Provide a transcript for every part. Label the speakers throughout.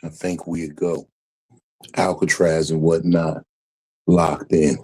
Speaker 1: I think we'd go. Alcatraz and whatnot, locked in.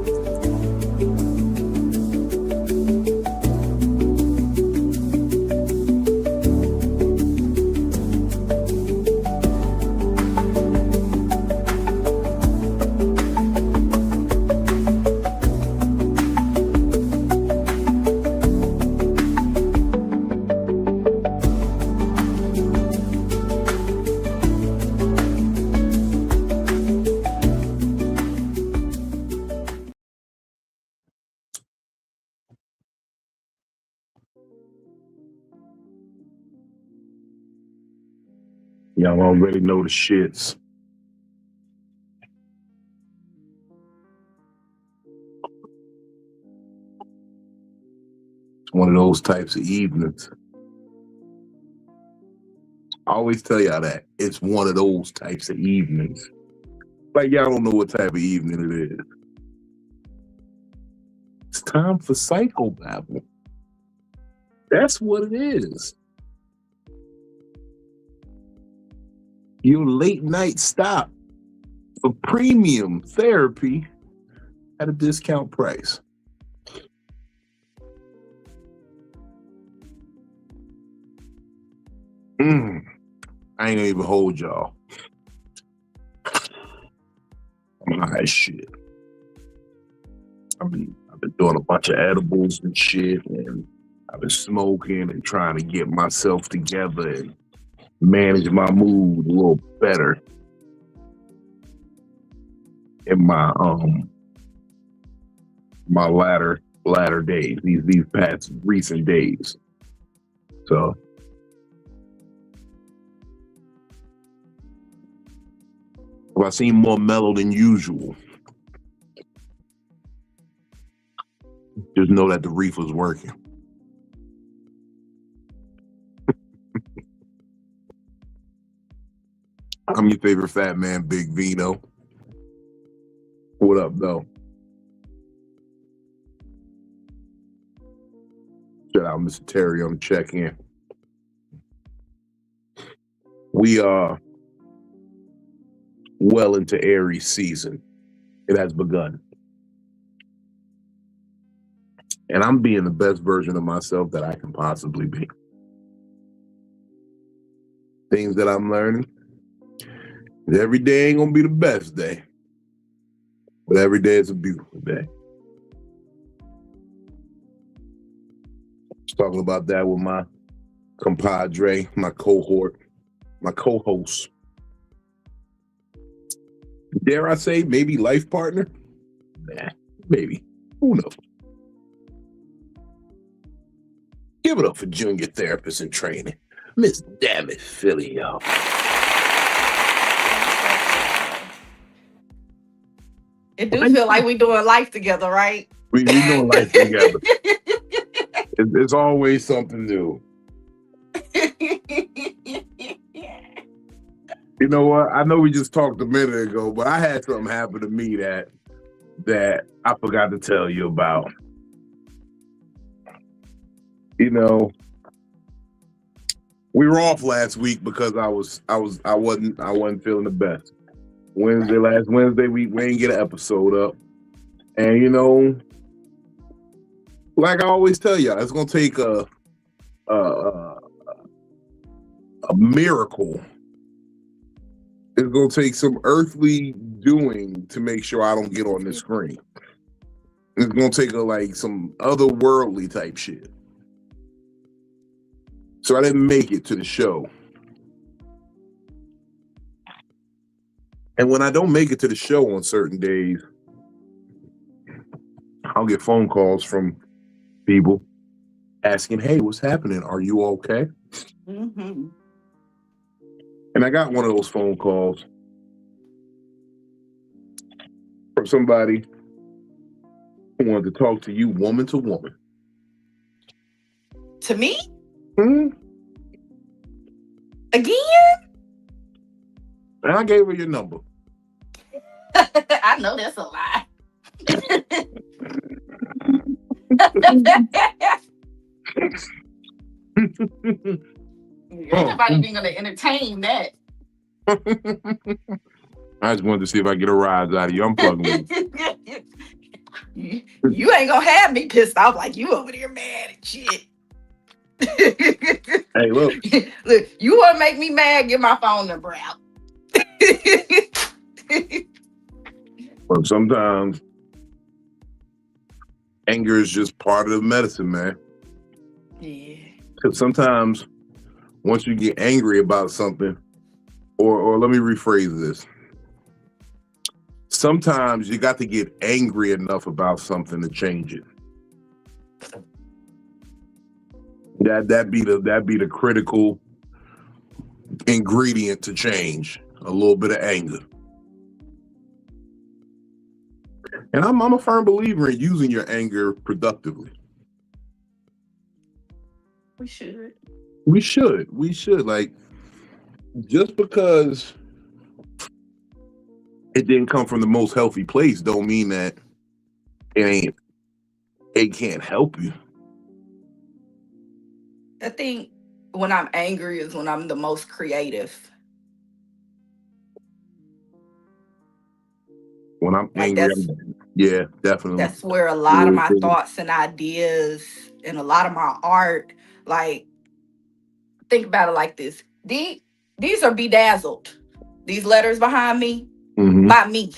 Speaker 1: Y'all already know the shits. It's one of those types of evenings. I always tell y'all that. It's one of those types of evenings. Like y'all don't know what type of evening it is. It's time for Psycho-Babble. That's what it is. Your late night stop for premium therapy at a discount price. I ain't gonna even hold y'all. I'm high as shit. I've been doing a bunch of edibles and shit, and I've been smoking and trying to get myself together and manage my mood a little better in my my latter days, these past recent days. So I seem more mellow than usual. Just know that the reefer's working. I'm your favorite fat man, Big Vino. What up, though? Shout out Mr. Terry on the check-in. We are well into Aries season. It has begun. And I'm being the best version of myself that I can possibly be. Things that I'm learning. Every day ain't gonna be the best day, but every day is a beautiful day. I was talking about that with my compadre, my cohort, my co-host. Dare I say, maybe life partner? Nah, maybe. Who knows? Give it up for junior therapist in training, Miss DamnItPhilly, y'all.
Speaker 2: It do feel like we doing life together, right?
Speaker 1: We doing life together. It's always something new. You know what? I know we just talked a minute ago, but I had something happen to me that I forgot to tell you about. You know, we were off last week because I wasn't feeling the best. Last Wednesday, we didn't get an episode up. And, you know, like I always tell y'all, it's going to take a miracle. It's going to take some earthly doing to make sure I don't get on the screen. It's going to take some otherworldly type shit. So I didn't make it to the show. And when I don't make it to the show on certain days, I'll get phone calls from people asking, hey, what's happening? Are you okay?
Speaker 2: Mm-hmm.
Speaker 1: And I got one of those phone calls from somebody who wanted to talk to you woman to woman.
Speaker 2: To me?
Speaker 1: Hmm?
Speaker 2: Again?
Speaker 1: And I gave her your number.
Speaker 2: I know that's a lie. Ain't nobody even gonna entertain that.
Speaker 1: I just wanted to see if I get a rise out of you. I'm fucking with
Speaker 2: You ain't gonna have me pissed off like you over there mad and shit.
Speaker 1: Hey, look.
Speaker 2: Look, you wanna make me mad, get my phone number out.
Speaker 1: But sometimes anger is just part of the medicine, man.
Speaker 2: Yeah.
Speaker 1: Because sometimes once you get angry about something, or let me rephrase this. Sometimes you got to get angry enough about something to change it. That'd be the critical ingredient to change. A little bit of anger. And I'm a firm believer in using your anger productively.
Speaker 2: We should.
Speaker 1: We should. Like, just because it didn't come from the most healthy place don't mean that it can't help you.
Speaker 2: I think when I'm angry is when I'm the most creative.
Speaker 1: When I'm angry, yeah, definitely.
Speaker 2: That's where a lot of my thoughts and ideas and a lot of my art, like, think about it like this. These are bedazzled. These letters behind me, by me.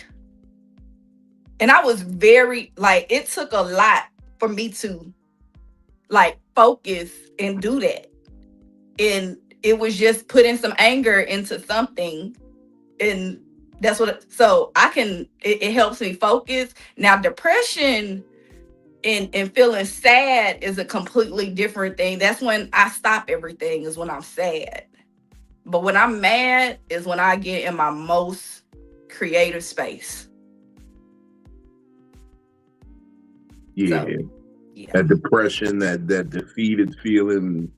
Speaker 2: And I was very, like, it took a lot for me to, like, focus and do that. And it was just putting some anger into something. And that's what, so I can, it helps me focus. Now, depression and feeling sad is a completely different thing. That's when I stop everything, is when I'm sad. But when I'm mad is when I get in my most creative space.
Speaker 1: Yeah. So, yeah. That depression, that defeated feeling,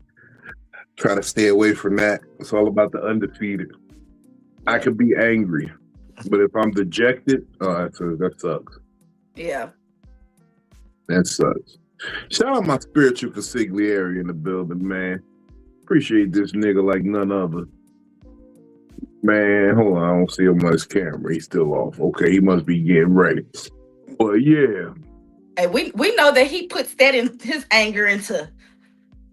Speaker 1: try to stay away from that. It's all about the undefeated. I could be angry, but if I'm dejected, that sucks.
Speaker 2: Yeah.
Speaker 1: That sucks. Shout out my spiritual consigliere in the building, man. Appreciate this nigga like none other. Man, hold on. I don't see him on his camera. He's still off. Okay, he must be getting ready. But yeah.
Speaker 2: Hey, we know that he puts that in his anger into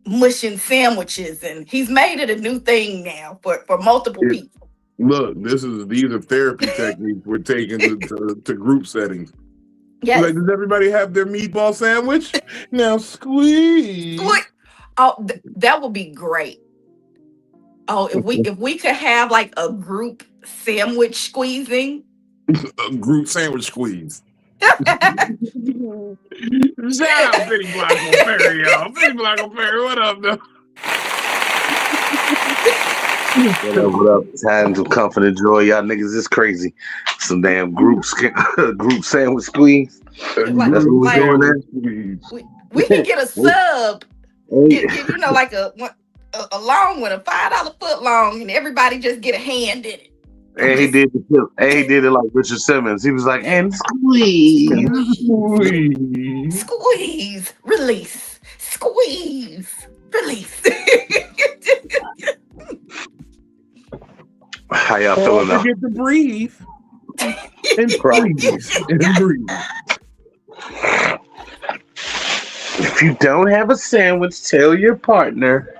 Speaker 2: mushing sandwiches, and he's made it a new thing now for multiple people.
Speaker 1: Look, these are therapy techniques we're taking to group settings.
Speaker 2: Yes.
Speaker 1: Like, does everybody have their meatball sandwich? Now squeeze.
Speaker 2: Oh, that would be great. Oh, if we could have like a group sandwich squeezing.
Speaker 1: A group sandwich squeeze. Shout out Benny Blanco Perry, y'all. Benny Blanco Perry, what up, though?
Speaker 3: What up? Times of comfort and joy. Y'all niggas is crazy. Some damn group sandwich squeeze. That's what we're doing there.
Speaker 2: We can get a sub. Get, you know, like a long one, a $5 foot long, and everybody just get a hand in it.
Speaker 3: And he did it like Richard Simmons. He was like, and squeeze.
Speaker 2: Squeeze. Release. Squeeze. Release.
Speaker 3: How y'all feeling now?
Speaker 1: Forget to breathe. And breathe.
Speaker 3: If you don't have a sandwich, tell your partner.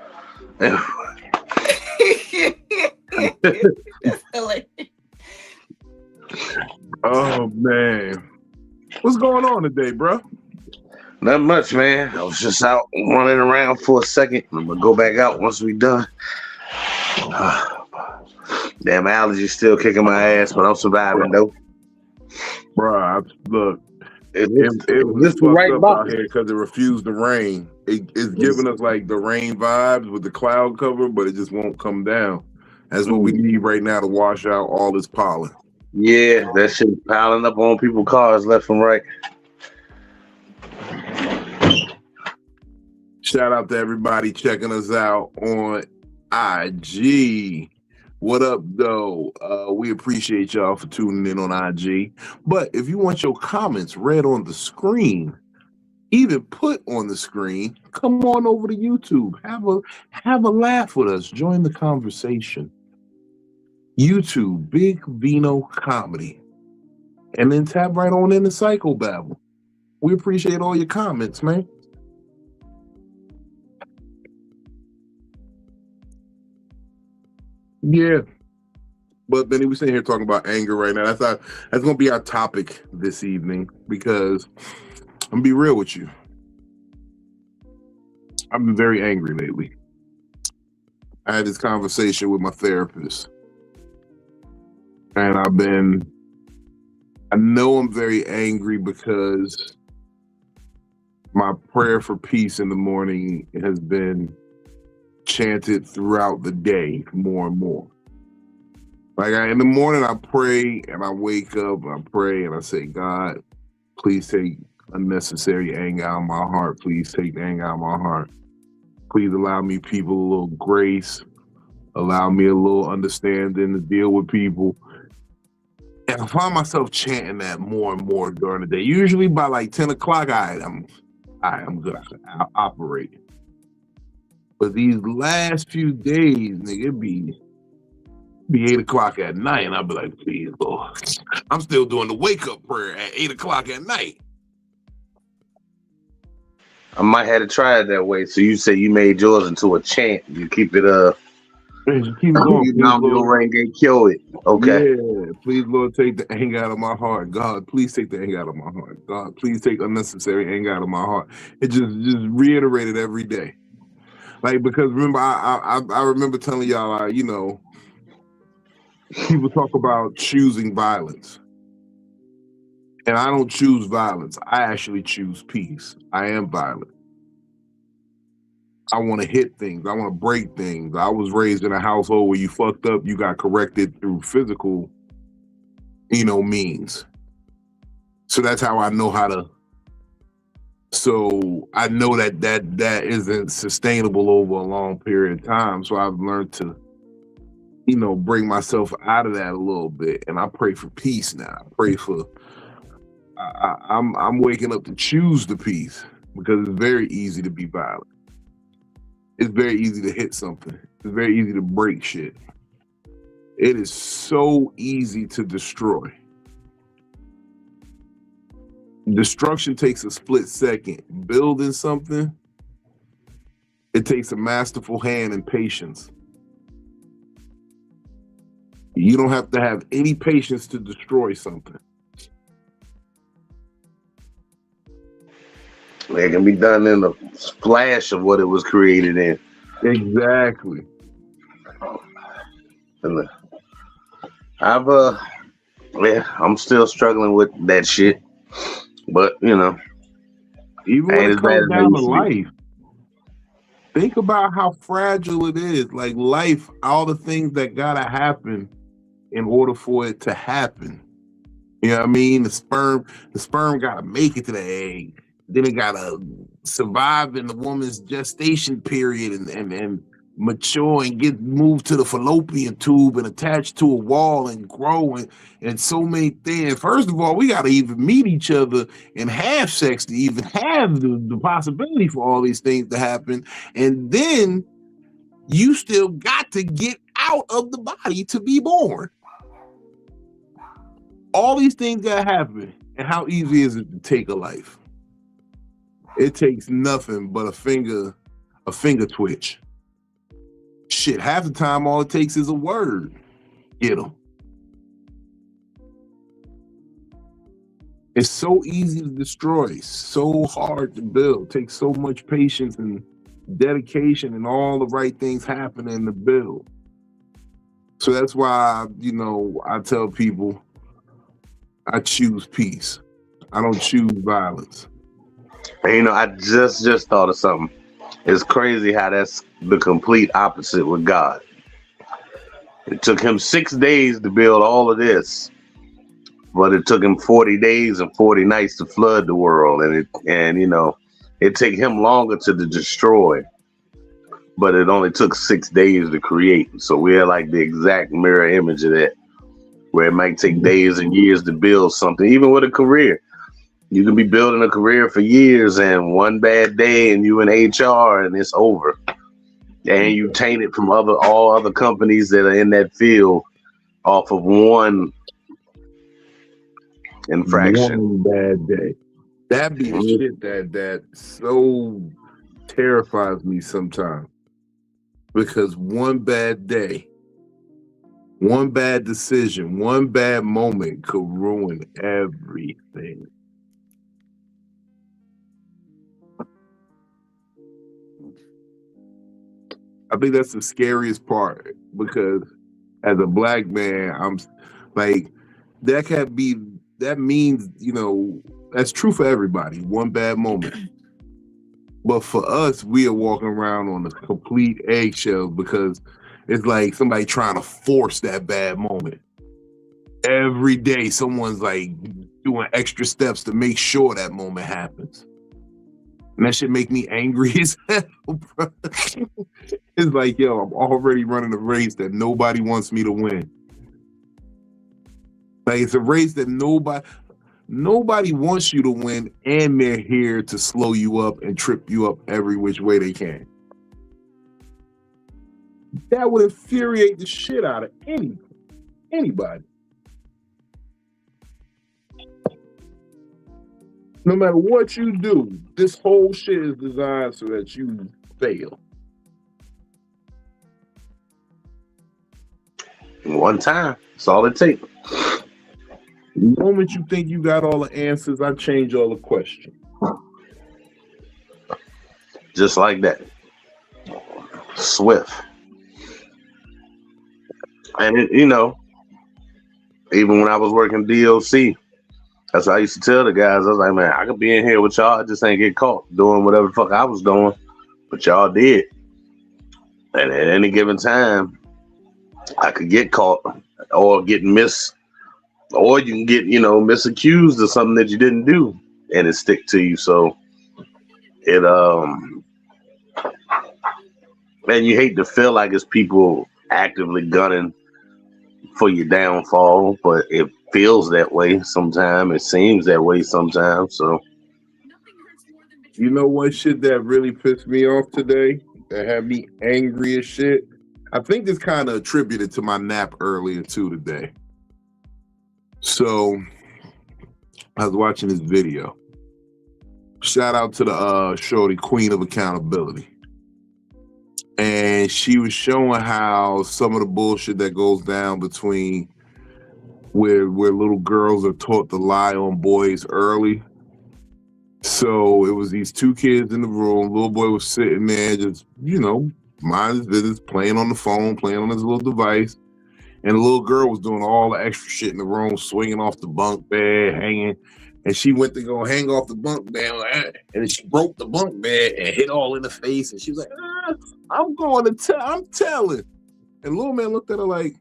Speaker 1: Oh man, what's going on today, bro?
Speaker 3: Not much, man. I was just out running around for a second. I'm gonna go back out once we done. Damn, allergies still kicking my ass, but I'm surviving though.
Speaker 1: Bro, look, it was
Speaker 3: right
Speaker 1: fucked up out here because it refused to rain. It's giving us like the rain vibes with the cloud cover, but it just won't come down. That's what we need right now to wash out all this pollen.
Speaker 3: Yeah, that shit piling up on people's cars left and right.
Speaker 1: Shout out to everybody checking us out on IG. What up, though? We appreciate y'all for tuning in on IG. But if you want your comments read on the screen, even put on the screen, come on over to YouTube. Have a laugh with us. Join the conversation. YouTube, Big Vino Comedy. And then tap right on into Psycho-Babble. We appreciate all your comments, man. Yeah. But Benny, we're sitting here talking about anger right now. That's going to be our topic this evening, because I'm going to be real with you. I've been very angry lately. I had this conversation with my therapist. And I know I'm very angry because my prayer for peace in the morning has been chanted throughout the day more and more. Like in the morning, I pray and I wake up and I pray and I say, God, please take unnecessary anger out of my heart. Please take the anger out of my heart. Please allow me people a little grace. Allow me a little understanding to deal with people. And I find myself chanting that more and more during the day. Usually by like 10 o'clock, I'm good. I'll operate. But these last few days, nigga, it be 8 o'clock at night, and I'll be like, please, Lord. I'm still doing the wake-up prayer at 8 o'clock at night.
Speaker 3: I might have to try it that way. So you say you made yours into a chant. You keep it
Speaker 1: you keep going.
Speaker 3: You know your ring and kill it. Okay.
Speaker 1: Yeah. Please, Lord, take the anger out of my heart. God, please take the anger out of my heart. God, please take unnecessary anger out of my heart. It just reiterated every day. Like, because remember, I remember telling y'all, you know, people talk about choosing violence. And I don't choose violence. I actually choose peace. I am violent. I want to hit things. I want to break things. I was raised in a household where you fucked up, you got corrected through physical, means. So that's how I know how to. So I know that isn't sustainable over a long period of time. So I've learned to, bring myself out of that a little bit. And I pray for peace now. I pray for. I'm waking up to choose the peace, because it's very easy to be violent. It's very easy to hit something. It's very easy to break shit. It is so easy to destroy. Destruction takes a split second. Building something, it takes a masterful hand and patience. You don't have to have any patience to destroy something.
Speaker 3: It can be done in a flash of what it was created in.
Speaker 1: Exactly.
Speaker 3: And I'm still struggling with that shit. But,
Speaker 1: even when it comes down to life, think about how fragile it is. Like life, all the things that gotta happen in order for it to happen. You know what I mean? The sperm gotta make it to the egg. Then it gotta survive in the woman's gestation period and mature and get moved to the fallopian tube and attached to a wall and grow and so many things. First of all, we gotta even meet each other and have sex to even have the possibility for all these things to happen. And then you still got to get out of the body to be born. All these things gotta happen. And how easy is it to take a life? It takes nothing but a finger twitch. Shit, half the time all it takes is a word. Get them. It's so easy to destroy, so hard to build. It takes so much patience and dedication and all the right things happening to build. So that's why, I tell people I choose peace. I don't choose violence.
Speaker 3: And, I just thought of something. It's crazy how that's the complete opposite with God. It took him 6 days to build all of this, but it took him 40 days and 40 nights to flood the world. It took him longer to destroy, but it only took 6 days to create. So we're like the exact mirror image of that, where it might take days and years to build something, even with a career. You can be building a career for years, and one bad day, and you in HR, and it's over. And you tainted from all other companies that are in that field off of one infraction.
Speaker 1: One bad day. That be the shit that so terrifies me sometimes. Because one bad day, one bad decision, one bad moment could ruin everything. I think that's the scariest part, because as a black man, I'm like, that means, that's true for everybody, one bad moment. But for us, we are walking around on a complete eggshell, because it's like somebody trying to force that bad moment. Every day, someone's like doing extra steps to make sure that moment happens. And that should make me angry as hell, bro. It's like, yo, I'm already running a race that nobody wants me to win. Like, it's a race that nobody wants you to win, and they're here to slow you up and trip you up every which way they can. That would infuriate the shit out of anybody. No matter what you do, this whole shit is designed so that you fail.
Speaker 3: One time. That's all it takes.
Speaker 1: The moment you think you got all the answers, I change all the questions.
Speaker 3: Just like that. Swift. And even when I was working DOC, that's what I used to tell the guys. I was like, man, I could be in here with y'all. I just ain't get caught doing whatever the fuck I was doing. But y'all did. And at any given time, I could get caught or get or you can get, misaccused of something that you didn't do, and it stick to you. So and you hate to feel like it's people actively gunning for your downfall, but it feels that way sometimes. It seems that way sometimes. So,
Speaker 1: you know what shit that really pissed me off today, that had me angry as shit? I think it's kind of attributed to my nap earlier too today. So I was watching this video. Shout out to the shorty, Queen of Accountability. And she was showing how some of the bullshit that goes down between where little girls are taught to lie on boys early. So it was these two kids in the room. Little boy was sitting there just, mind his business, playing on the phone, playing on his little device. And the little girl was doing all the extra shit in the room, swinging off the bunk bed, hanging. And she went to go hang off the bunk bed, and then she broke the bunk bed and hit all in the face. And she was like, I'm telling. And little man looked at her like,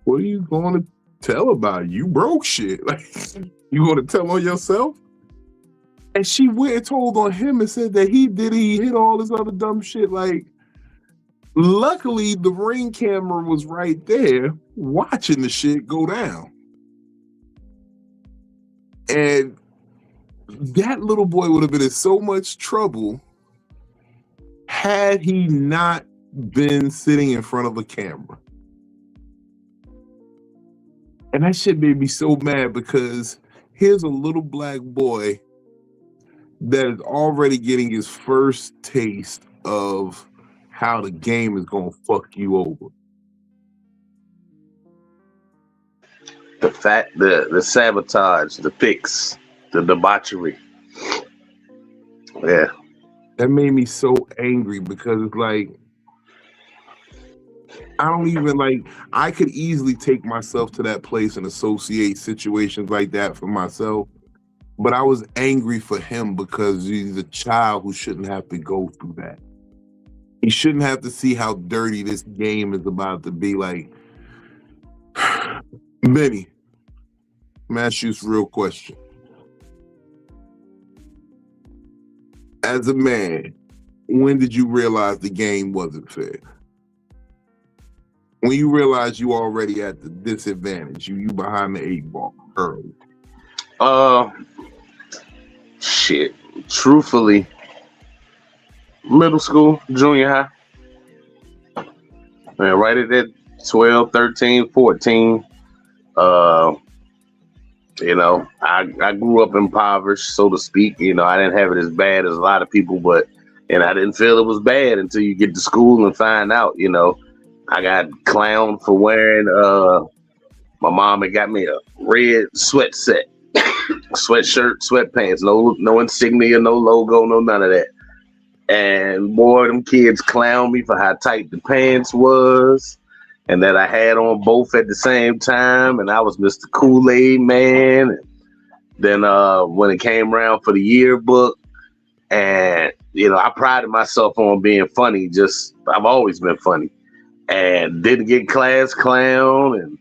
Speaker 1: what are you going to tell about? You broke shit. Like, you going to tell on yourself? And she went and told on him and said that he hit all this other dumb shit. Like, luckily, the Ring camera was right there watching the shit go down. And that little boy would have been in so much trouble had he not been sitting in front of a camera. And that shit made me so mad, because here's a little black boy that is already getting his first taste of how the game is going to fuck you over.
Speaker 3: The sabotage, the fix, the debauchery. Yeah.
Speaker 1: That made me so angry, because it's like, I could easily take myself to that place and associate situations like that for myself. But I was angry for him, because he's a child who shouldn't have to go through that. He shouldn't have to see how dirty this game is about to be. Like, Benny, I'm gonna ask you this real question. As a man, when did you realize the game wasn't fair? When you realize you already at the disadvantage, you behind the 8 ball early.
Speaker 3: Uh, shit. Truthfully, middle school, junior high, man, right at that 12, 13, 14. Uh, I grew up impoverished, so to speak. I didn't have it as bad as a lot of people, but and I didn't feel it was bad until you get to school and find out. I got clowned for wearing. My mom had got me a red sweat set, sweatshirt, sweatpants, no insignia, no logo, no none of that. And boy, them kids clowned me for how tight the pants was, and that I had on both at the same time, and I was Mr. Kool-Aid man. Then when it came around for the yearbook, and I prided myself on being funny. Just I've always been funny, and didn't get class clown, and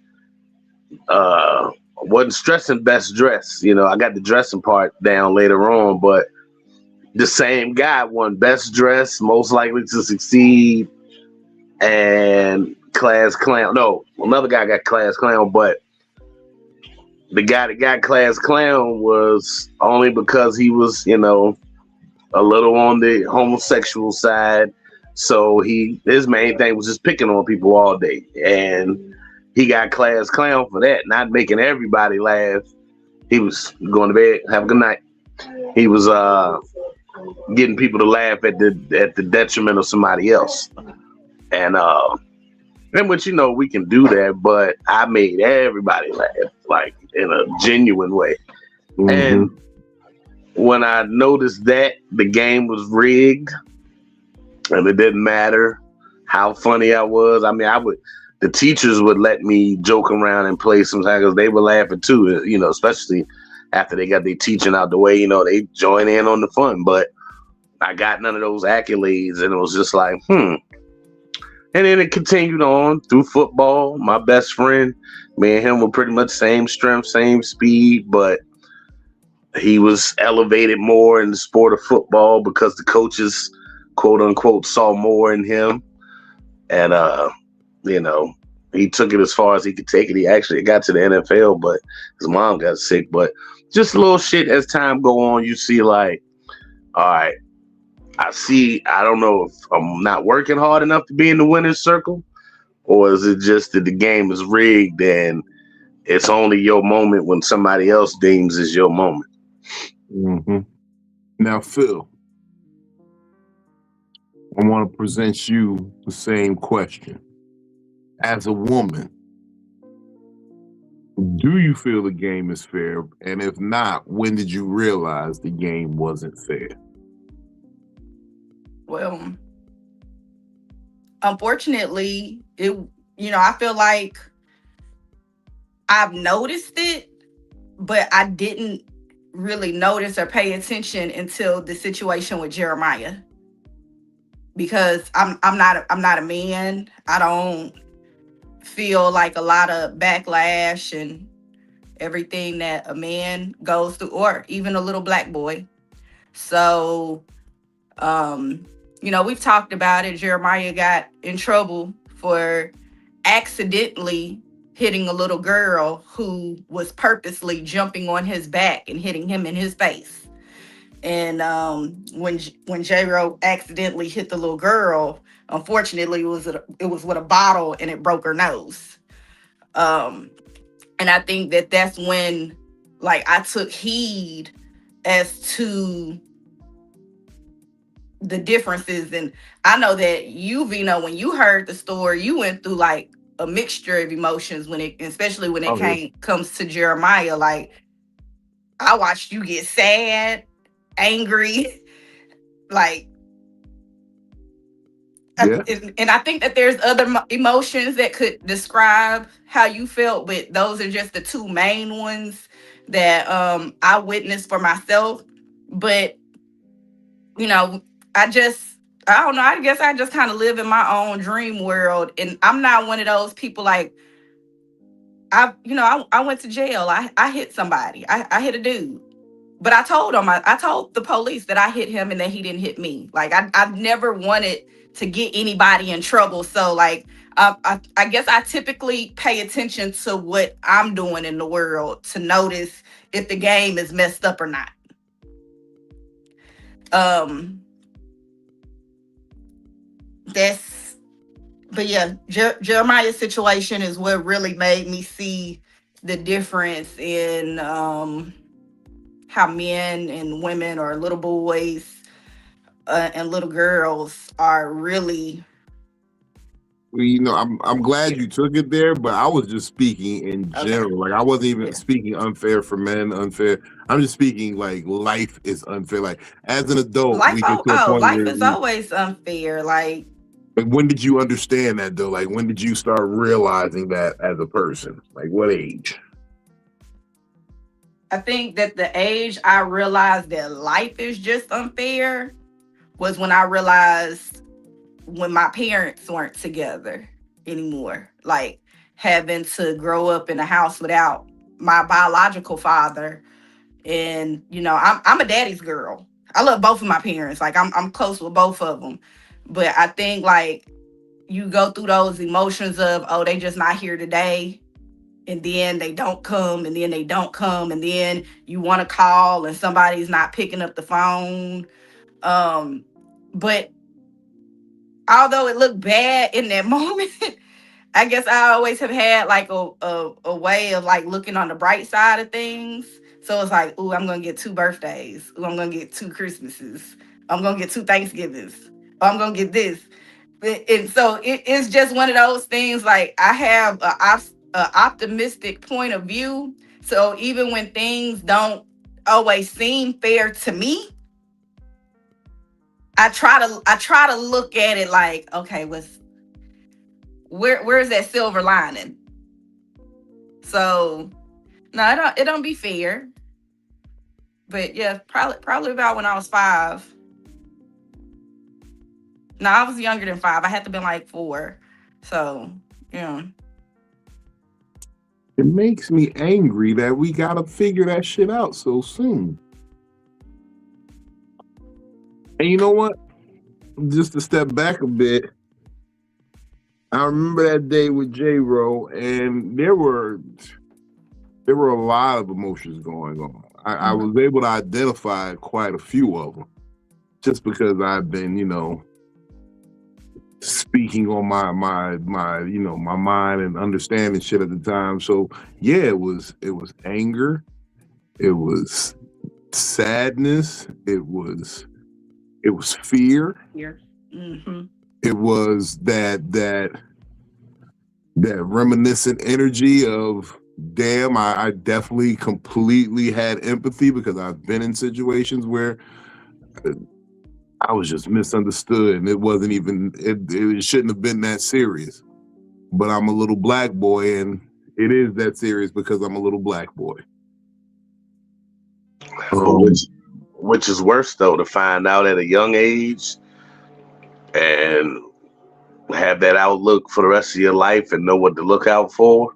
Speaker 3: wasn't stressing best dress. I got the dressing part down later on, but the same guy won best dress, most likely to succeed, and class clown. No, another guy got class clown, but the guy that got class clown was only because he was, a little on the homosexual side. So his main thing was just picking on people all day. And he got class clown for that, not making everybody laugh. He was going to bed, have a good night. He was getting people to laugh at the detriment of somebody else. And which we can do that, but I made everybody laugh, like in a genuine way. Mm-hmm. And when I noticed that the game was rigged and it didn't matter how funny I was, the teachers would let me joke around and play sometimes because they were laughing too, especially after they got their teaching out the way, they join in on the fun. But I got none of those accolades, and it was just like, And then it continued on through football. My best friend, me and him were pretty much same strength, same speed, but he was elevated more in the sport of football because the coaches, quote unquote, saw more in him. And, he took it as far as he could take it. He actually got to the NFL, but his mom got sick. But just a little shit as time go on, you see like, all right, I don't know if I'm not working hard enough to be in the winner's circle, or is it just that the game is rigged and it's only your moment when somebody else deems is your moment?
Speaker 1: Mm-hmm. Now, Phil, I want to present you the same question. As a woman, do you feel the game is fair? And if not, when did you realize the game wasn't fair?
Speaker 2: Well, unfortunately, I feel like I've noticed it, but I didn't really notice or pay attention until the situation with Jeremiah. Because I'm not a man. I don't feel like a lot of backlash and everything that a man goes through, or even a little black boy. So, we've talked about it. Jeremiah got in trouble for accidentally hitting a little girl who was purposely jumping on his back and hitting him in his face. And when J-Ro accidentally hit the little girl, unfortunately, it was with a bottle and it broke her nose. And I think that's when, like, I took heed as to the differences. And I know that you, Vino, when you heard the story, you went through like a mixture of emotions especially when it comes to Jeremiah. Like, I watched you get sad, angry, like, yeah. And I think that there's other emotions that could describe how you felt, but those are just the two main ones that I witnessed for myself. But I don't know. I guess I just kind of live in my own dream world, and I'm not one of those people like I went to jail. I hit somebody. I hit a dude. But I told the police that I hit him and that he didn't hit me. Like, I've never wanted to get anybody in trouble. So, like, I guess I typically pay attention to what I'm doing in the world to notice if the game is messed up or not. Um, that's but yeah, Jeremiah's situation is what really made me see the difference in how men and women or little boys and little girls are really.
Speaker 1: Well, I'm glad you took it there, but I was just speaking in general. Like I wasn't even speaking unfair for men, unfair. I'm just speaking like life is unfair. Like as an adult,
Speaker 2: Life,
Speaker 1: we get to a point
Speaker 2: life
Speaker 1: where
Speaker 2: is always unfair. Like
Speaker 1: when did you understand that though? Like when did you start realizing that as a person? Like what age?
Speaker 2: I think that the age I realized that life is just unfair was when I realized when my parents weren't together anymore. Like having to grow up in a house without my biological father. And I'm a daddy's girl. I love both of my parents. Like I'm close with both of them. But I think like you go through those emotions of, oh, they just not here today. And then they don't come, and then they don't come, and then you want to call and somebody's not picking up the phone. But although it looked bad in that moment, I guess I always have had like a way of like looking on the bright side of things. So it's like, ooh, I'm gonna get 2 birthdays. Ooh, I'm gonna get 2 Christmases. I'm gonna get 2 Thanksgivings. I'm gonna get this. And so it's just one of those things. Like I have a optimistic point of view. So even when things don't always seem fair to me, I try to look at it like, okay, where's that silver lining? So no, it don't be fair. But yeah, probably about when I was 5. No, I was younger than 5. I had to been like 4. So yeah.
Speaker 1: It makes me angry that we gotta figure that shit out so soon. And you know what? Just to step back a bit, I remember that day with J-Ro, and there were a lot of emotions going on. I was able to identify quite a few of them, just because I've been, speaking on my my mind and understanding shit at the time. So yeah, it was anger, it was sadness, it was fear.
Speaker 2: Mm-hmm.
Speaker 1: It was that reminiscent energy of, damn, I definitely completely had empathy because I've been in situations where I was just misunderstood and it wasn't even, it shouldn't have been that serious. But I'm a little black boy and it is that serious because I'm a little black boy.
Speaker 3: Which is worse though, to find out at a young age and have that outlook for the rest of your life and know what to look out for,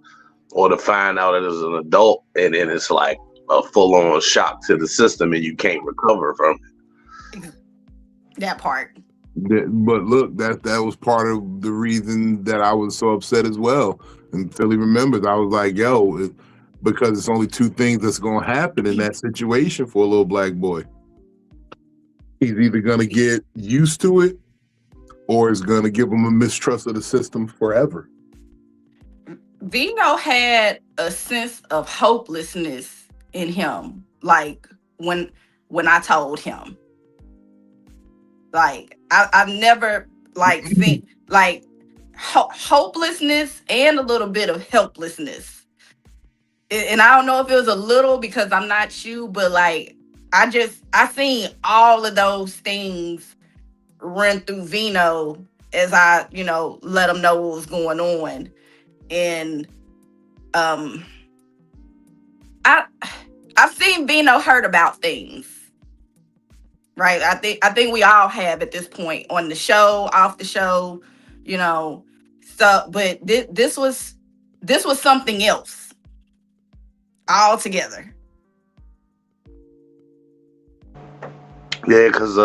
Speaker 3: or to find out as an adult and then it's like a full-on shock to the system and you can't recover from it.
Speaker 2: That part.
Speaker 1: But look, that was part of the reason that I was so upset as well. And Philly remembers, I was like, yo, because it's only 2 things that's going to happen in that situation for a little black boy. He's either going to get used to it or it's going to give him a mistrust of the system forever.
Speaker 2: Vino had a sense of hopelessness in him, like when I told him. Like I've never like seen like hopelessness and a little bit of helplessness. And I don't know if it was a little because I'm not you, but like I seen all of those things run through Vino as I, let him know what was going on. And I've seen Vino hurt about things. Right. I think we all have at this point, on the show, off the show, So, but this was something else altogether.
Speaker 3: Yeah, because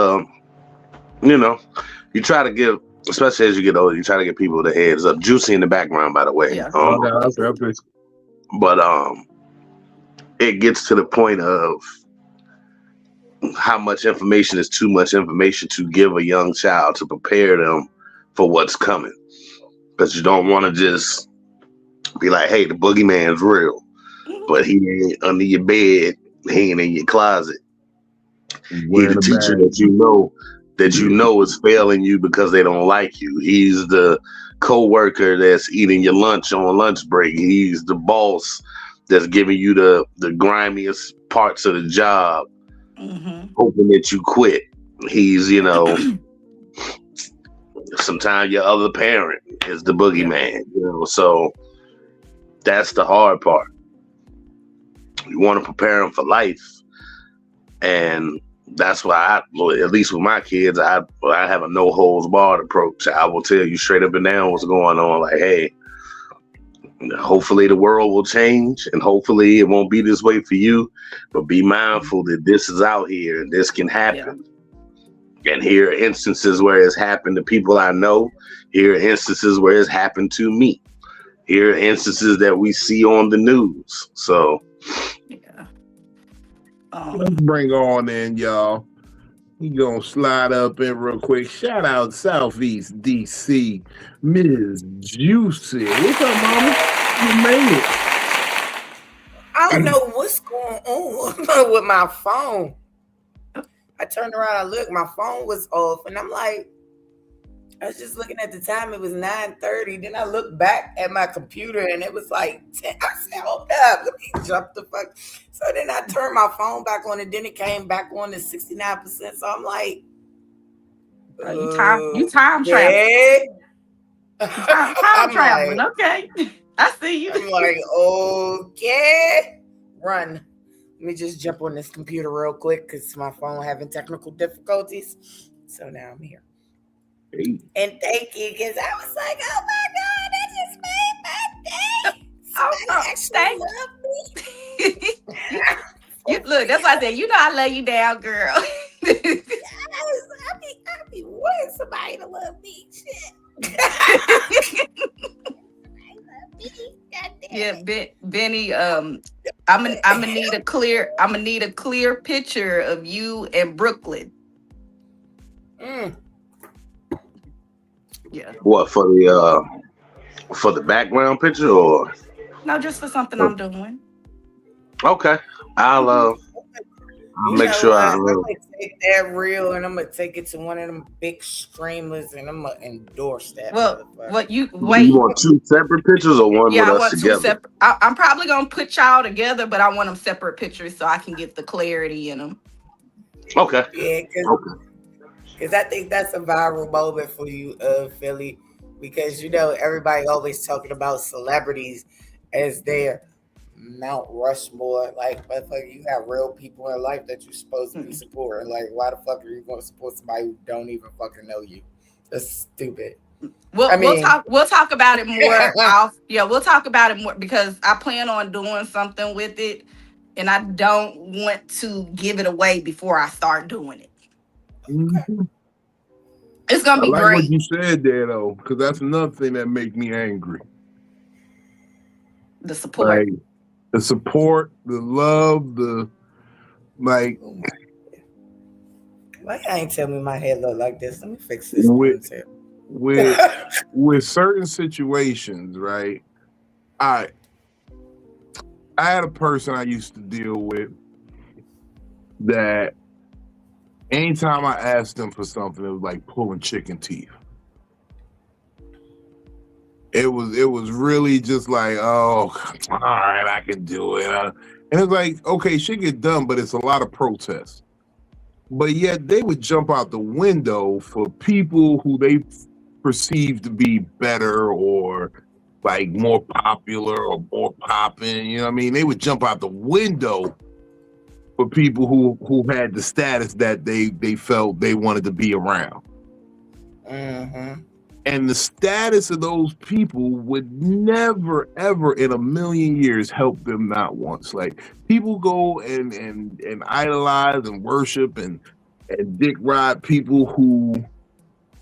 Speaker 3: you try to give especially as you get older, you try to get people the heads up. Juicy in the background, by the way.
Speaker 2: Yeah.
Speaker 3: But it gets to the point of how much information is too much information to give a young child to prepare them for what's coming. Because you don't want to just be like, hey, the boogeyman's real, but he ain't under your bed, he ain't in your closet. He's the teacher that you know is failing you because they don't like you. He's the co-worker that's eating your lunch on lunch break. He's the boss that's giving you the grimiest parts of the job, hoping that you quit. He's, sometimes your other parent is the boogeyman, so that's the hard part. You want to prepare them for life, and that's why at least with my kids, I have a no holds barred approach. I will tell you straight up and down what's going on. Like, hey, hopefully the world will change, and hopefully it won't be this way for you, but be mindful that this is out here and this can happen. Yeah. And here are instances where it's happened to people I know. Here are instances where it's happened to me. Here are instances that we see on the news. So
Speaker 1: let's bring on in, y'all. We gonna slide up in real quick. Shout out Southeast DC, Ms. Juicy. What's up, mama? You made it.
Speaker 4: I don't know what's going on with my phone. I turned around, I looked, my phone was off, and I'm like, I was just looking at the time, it was 9:30. Then I looked back at my computer and it was like 10. I said, hold up, let me jump the fuck. So then I turned my phone back on, and then it came back on to 69%. So I'm like,
Speaker 2: you time traveling. Time traveling,
Speaker 4: like,
Speaker 2: okay. I see you.
Speaker 4: I'm like, okay, run. Let me just jump on this computer real quick because my phone having technical difficulties. So now I'm here.
Speaker 1: Hey.
Speaker 4: And thank you, because I was like, oh my God, I just made my day.
Speaker 2: Somebody actually love me. Look, that's why I said, I love you down, girl.
Speaker 4: Yes, I be wanting somebody to love me. Shit.
Speaker 2: Yeah, Benny. I'm gonna need a clear picture of you and Brooklyn. Yeah.
Speaker 3: What, for the background picture, or
Speaker 2: no, just for something I'm doing.
Speaker 3: Okay, I'll make sure
Speaker 4: I'm gonna take that reel and I'm gonna take it to one of them big streamers and I'm gonna endorse that.
Speaker 2: Well,
Speaker 3: you want two separate pictures or one with us together?
Speaker 2: Two separate. I'm probably gonna put y'all together, but I want them separate pictures so I can get the clarity in them.
Speaker 3: Okay.
Speaker 4: Yeah, because I think that's a viral moment for you, Philly, because everybody always talking about celebrities as their Mount Rushmore. Like, motherfucker, you got real people in life that you're supposed to be supporting. Like, why the fuck are you going to support somebody who don't even fucking know you? That's stupid.
Speaker 2: We'll talk about it more. We'll talk about it more because I plan on doing something with it, and I don't want to give it away before I start doing it.
Speaker 1: Mm-hmm.
Speaker 2: It's gonna be
Speaker 1: great.
Speaker 2: What
Speaker 1: you said there though, because that's another thing that makes me angry.
Speaker 2: The support,
Speaker 1: the love,
Speaker 4: Why ain't tell me my head look like this? Let me fix this.
Speaker 1: With certain situations, right? I had a person I used to deal with that anytime I asked them for something, it was like pulling chicken teeth. It was really just like, oh, all right, I can do it. And it's like, okay, shit get done, but it's a lot of protests. But yet they would jump out the window for people who they perceive to be better or like more popular or more popping. You know what I mean? They would jump out the window for people who had the status that they felt they wanted to be around.
Speaker 4: Mm-hmm.
Speaker 1: And the status of those people would never, ever in a million years help them not once. Like, people go and idolize and worship and dick ride people who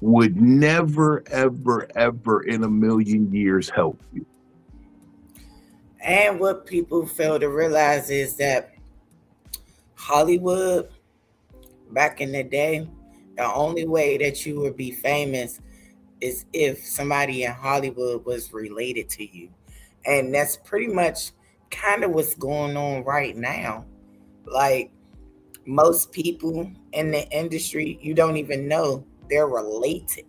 Speaker 1: would never, ever, ever in a million years help you.
Speaker 4: And what people fail to realize is that Hollywood, back in the day, the only way that you would be famous is if somebody in Hollywood was related to you. And that's pretty much kind of what's going on right now. Like, most people in the industry, you don't even know they're related.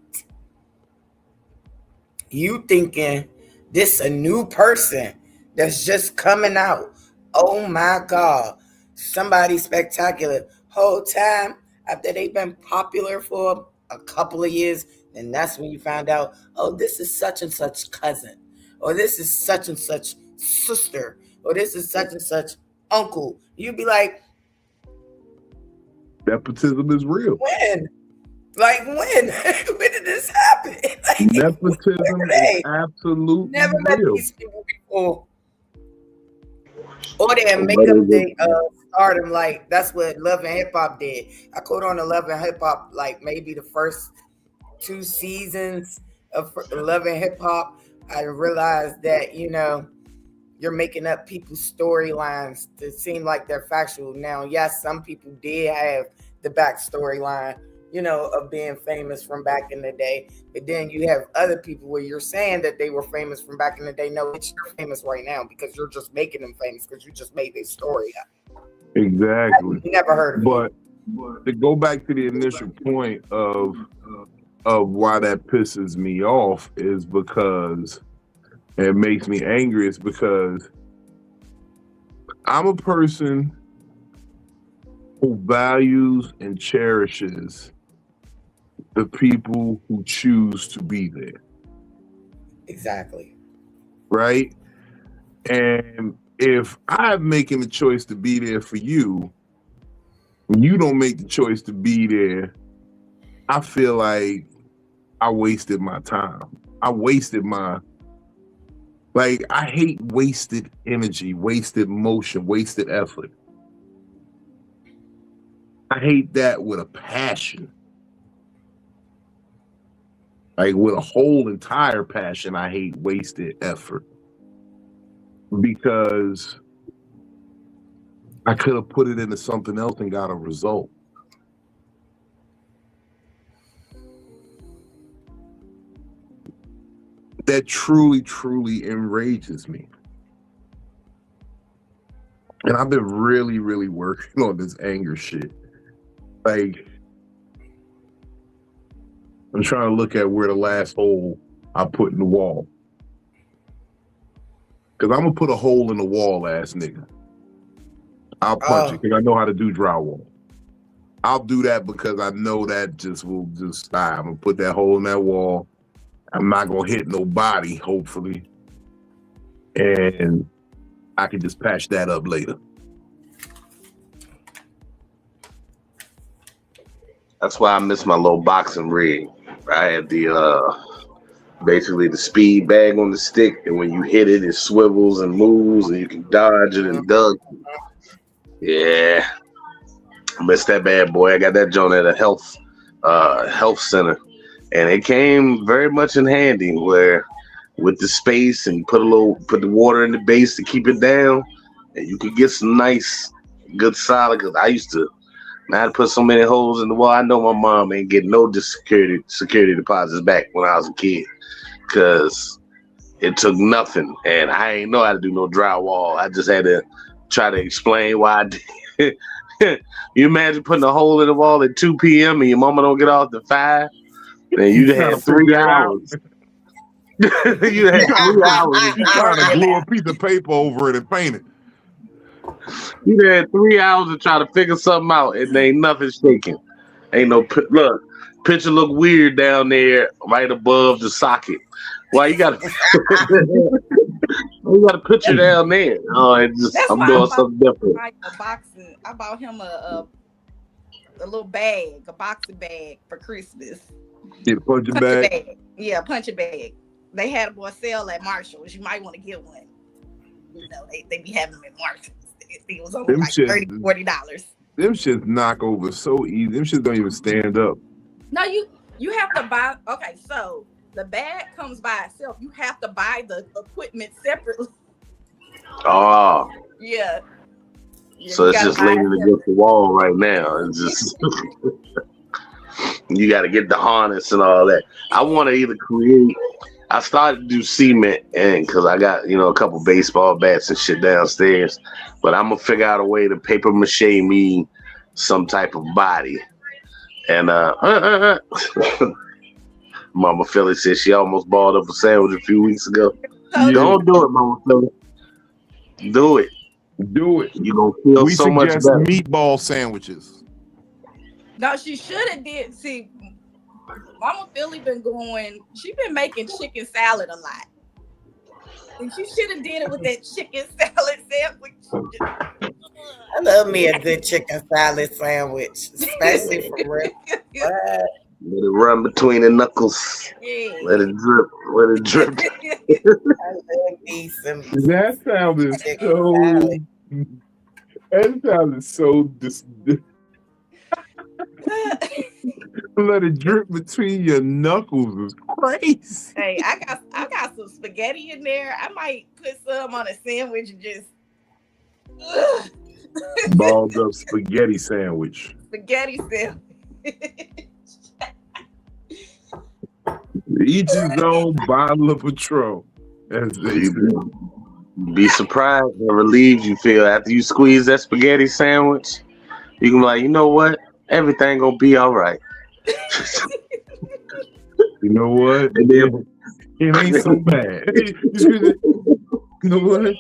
Speaker 4: You thinking this a new person that's just coming out. Oh my God. Somebody spectacular. Whole time after they've been popular for a couple of years, and that's when you find out, oh, this is such and such cousin, or this is such and such sister, or this is such and such uncle. You'd be like,
Speaker 1: nepotism is real.
Speaker 4: when? Like, when? When did this happen? Like,
Speaker 1: Nepotism is absolutely
Speaker 4: never met
Speaker 1: real.
Speaker 4: these people before. Or they make them think stardom, like that's what Love and Hip Hop did. I caught on to Love and Hip Hop like maybe the first 2 seasons of Love and Hip Hop. I realized that, you're making up people's storylines to seem like they're factual. Now, yes, some people did have the backstory line, of being famous from back in the day. But then you have other people where you're saying that they were famous from back in the day. No, you're famous right now because you're just making them famous because you just made their story up.
Speaker 1: Exactly.
Speaker 4: I've never heard of it.
Speaker 1: But to go back to the initial point of why that pisses me off is because it makes me angry. It's because I'm a person who values and cherishes the people who choose to be there.
Speaker 4: Exactly.
Speaker 1: Right? And if I'm making the choice to be there for you, when you don't make the choice to be there, I feel like I wasted my time. I hate wasted energy, wasted motion, wasted effort. I hate that with a passion. Like with a whole entire passion, I hate wasted effort. Because I could have put it into something else and got a result. That truly, truly enrages me. And I've been really, really working on this anger shit. Like, I'm trying to look at where the last hole I put in the wall. Because I'm going to put a hole in the wall, ass nigga. I'll punch it because I know how to do drywall. I'll do that because I know that will stop. I'm going to put that hole in that wall. I'm not going to hit nobody, hopefully. And I can just patch that up later.
Speaker 3: That's why I miss my little boxing rig. I had basically the speed bag on the stick, and when you hit it, it swivels and moves, and you can dodge it and duck. Yeah, I miss that bad boy. I got that joint at a health center, and it came very much in handy. Where with the space and put the water in the base to keep it down, and you could get some nice, good solid. Cause I had to put so many holes in the wall. I know my mom ain't getting no security deposits back when I was a kid. Because it took nothing, and I ain't know how to do no drywall. I just had to try to explain why I did. You imagine putting a hole in the wall at 2 p.m. and your mama don't get off to 5, and you had 3 hours. You had 3 hours
Speaker 1: trying to glue a piece of paper over it and paint it.
Speaker 3: You had 3 hours to try to figure something out, and there ain't nothing shaking. Ain't no look. Picture look weird down there, right above the socket. Why you got a picture down there? Oh, I'm doing something different.
Speaker 2: I bought him a little bag, a boxing bag for Christmas.
Speaker 1: Yeah, punching bag.
Speaker 2: Yeah, punching bag. They had a boy sale at Marshall's. You might want to get one. They be having them at Marshall's. It was only like $30-$40.
Speaker 1: Them shits knock over so easy. Them shits don't even stand up.
Speaker 2: No, you You have to buy. Okay, so the bag comes by itself. You have to buy the equipment separately.
Speaker 3: Oh,
Speaker 2: Yeah.
Speaker 3: so it's just leaning against the wall right now. It's just you got to get the harness and all that. I want to either create. I started to do cement, and because I got a couple baseball bats and shit downstairs, but I'm gonna figure out a way to paper mache me some type of body. And Mama Philly said she almost balled up a sandwich a few weeks ago.
Speaker 2: So
Speaker 3: Don't do it, Mama Philly. Do it.
Speaker 1: Do it.
Speaker 3: You're going to feel
Speaker 1: We
Speaker 3: so much
Speaker 1: suggest
Speaker 3: better.
Speaker 1: meatball sandwiches.
Speaker 2: no, she should have did. See, Mama Philly been going. She been making chicken salad a lot, and she should have did it with that chicken salad sandwich.
Speaker 4: I love me a good chicken salad sandwich, especially for real.
Speaker 3: Let it run between the knuckles.
Speaker 2: Yeah.
Speaker 3: Let it drip. Let it drip.
Speaker 4: I love me some
Speaker 1: That sounded
Speaker 4: chicken
Speaker 1: so.
Speaker 4: salad.
Speaker 1: That sounded so. Let it drip between your knuckles is crazy.
Speaker 2: Hey, I got some spaghetti in there. I might put some on a sandwich and just
Speaker 1: Balled up spaghetti sandwich.
Speaker 2: spaghetti sandwich.
Speaker 1: Each his own bottle of Patron. As they say.
Speaker 3: Be surprised how relieved you feel after you squeeze that spaghetti sandwich. You can be like, you know what? Everything gonna be all right.
Speaker 1: You know what? It ain't so bad. You know what?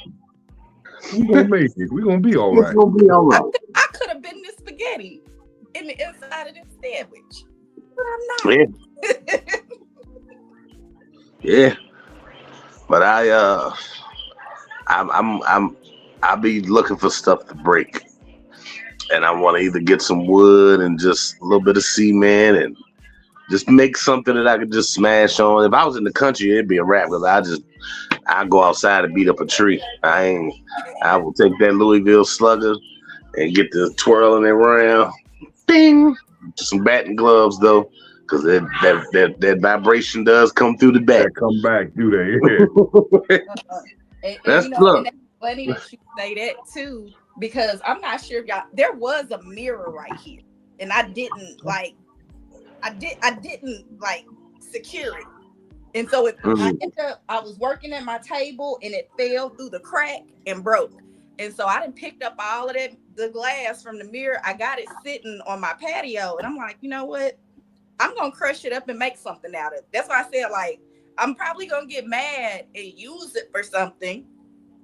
Speaker 1: We gonna make it. We gonna be all right.
Speaker 3: It's gonna be all right.
Speaker 2: I could have been the spaghetti in the inside of this sandwich, but I'm not.
Speaker 3: Yeah. Yeah. But I be looking for stuff to break. And I want to either get some wood and just a little bit of cement and just make something that I could just smash on. If I was in the country, it'd be a wrap. Because I go outside and beat up a tree. I will take that Louisville slugger and get the twirling it around. Ding! Some batting gloves though, because that vibration does come through the back.
Speaker 1: They come back, do they? Yeah.
Speaker 3: That's
Speaker 2: and
Speaker 3: look.
Speaker 2: that's funny that you say that too, because I'm not sure if y'all. There was a mirror right here, and I didn't secure it, and so I was working at my table and it fell through the crack and broke, and so I done picked up all of the glass from the mirror. I got it sitting on my patio, and I'm like, you know what? I'm gonna crush it up and make something out of it. That's why I said, like, I'm probably gonna get mad and use it for something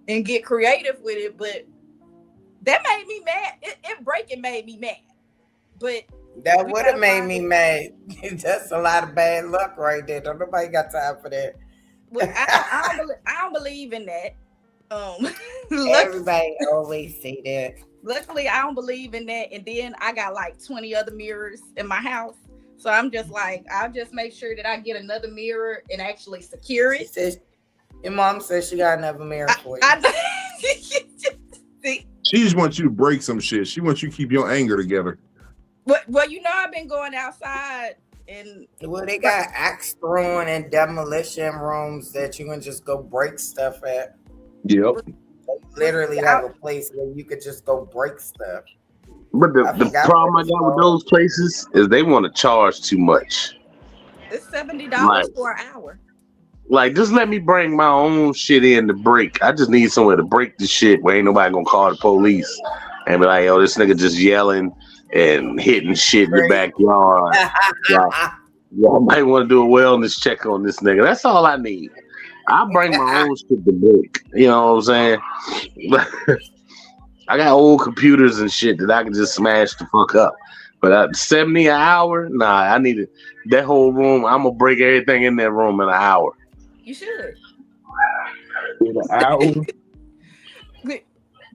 Speaker 2: and get creative with it, but that made me mad. It breaking made me mad. But
Speaker 4: that would have made me mad. That's a lot of bad luck right there. Don't nobody got time for that.
Speaker 2: But I don't believe in that.
Speaker 4: Everybody always say that.
Speaker 2: Luckily, I don't believe in that. And then I got like 20 other mirrors in my house. So I'm just like, I'll just make sure that I get another mirror and actually secure it.
Speaker 4: Your mom says she got another mirror for you.
Speaker 1: She just wants you to break some shit. She wants you to keep your anger together.
Speaker 2: Well, you know, I've been going outside and
Speaker 4: they got axe throwing and demolition rooms that you can just go break stuff at.
Speaker 1: Yep.
Speaker 4: They literally have a place where you could just go break stuff.
Speaker 3: But the problem I got with those places is they want to charge too much.
Speaker 2: It's $70 for an hour.
Speaker 3: Like, just let me bring my own shit in to break. I just need somewhere to break the shit where ain't nobody gonna call the police and be like, yo, this nigga just yelling and hitting shit in the backyard. Y'all might want to do a wellness check on this nigga. That's all I need. I'll bring my own shit to break. You know what I'm saying? I got old computers and shit that I can just smash the fuck up. But 70 an hour? Nah, I need it. That whole room, I'm going to break everything in that room in an hour.
Speaker 2: You should.
Speaker 1: In an hour?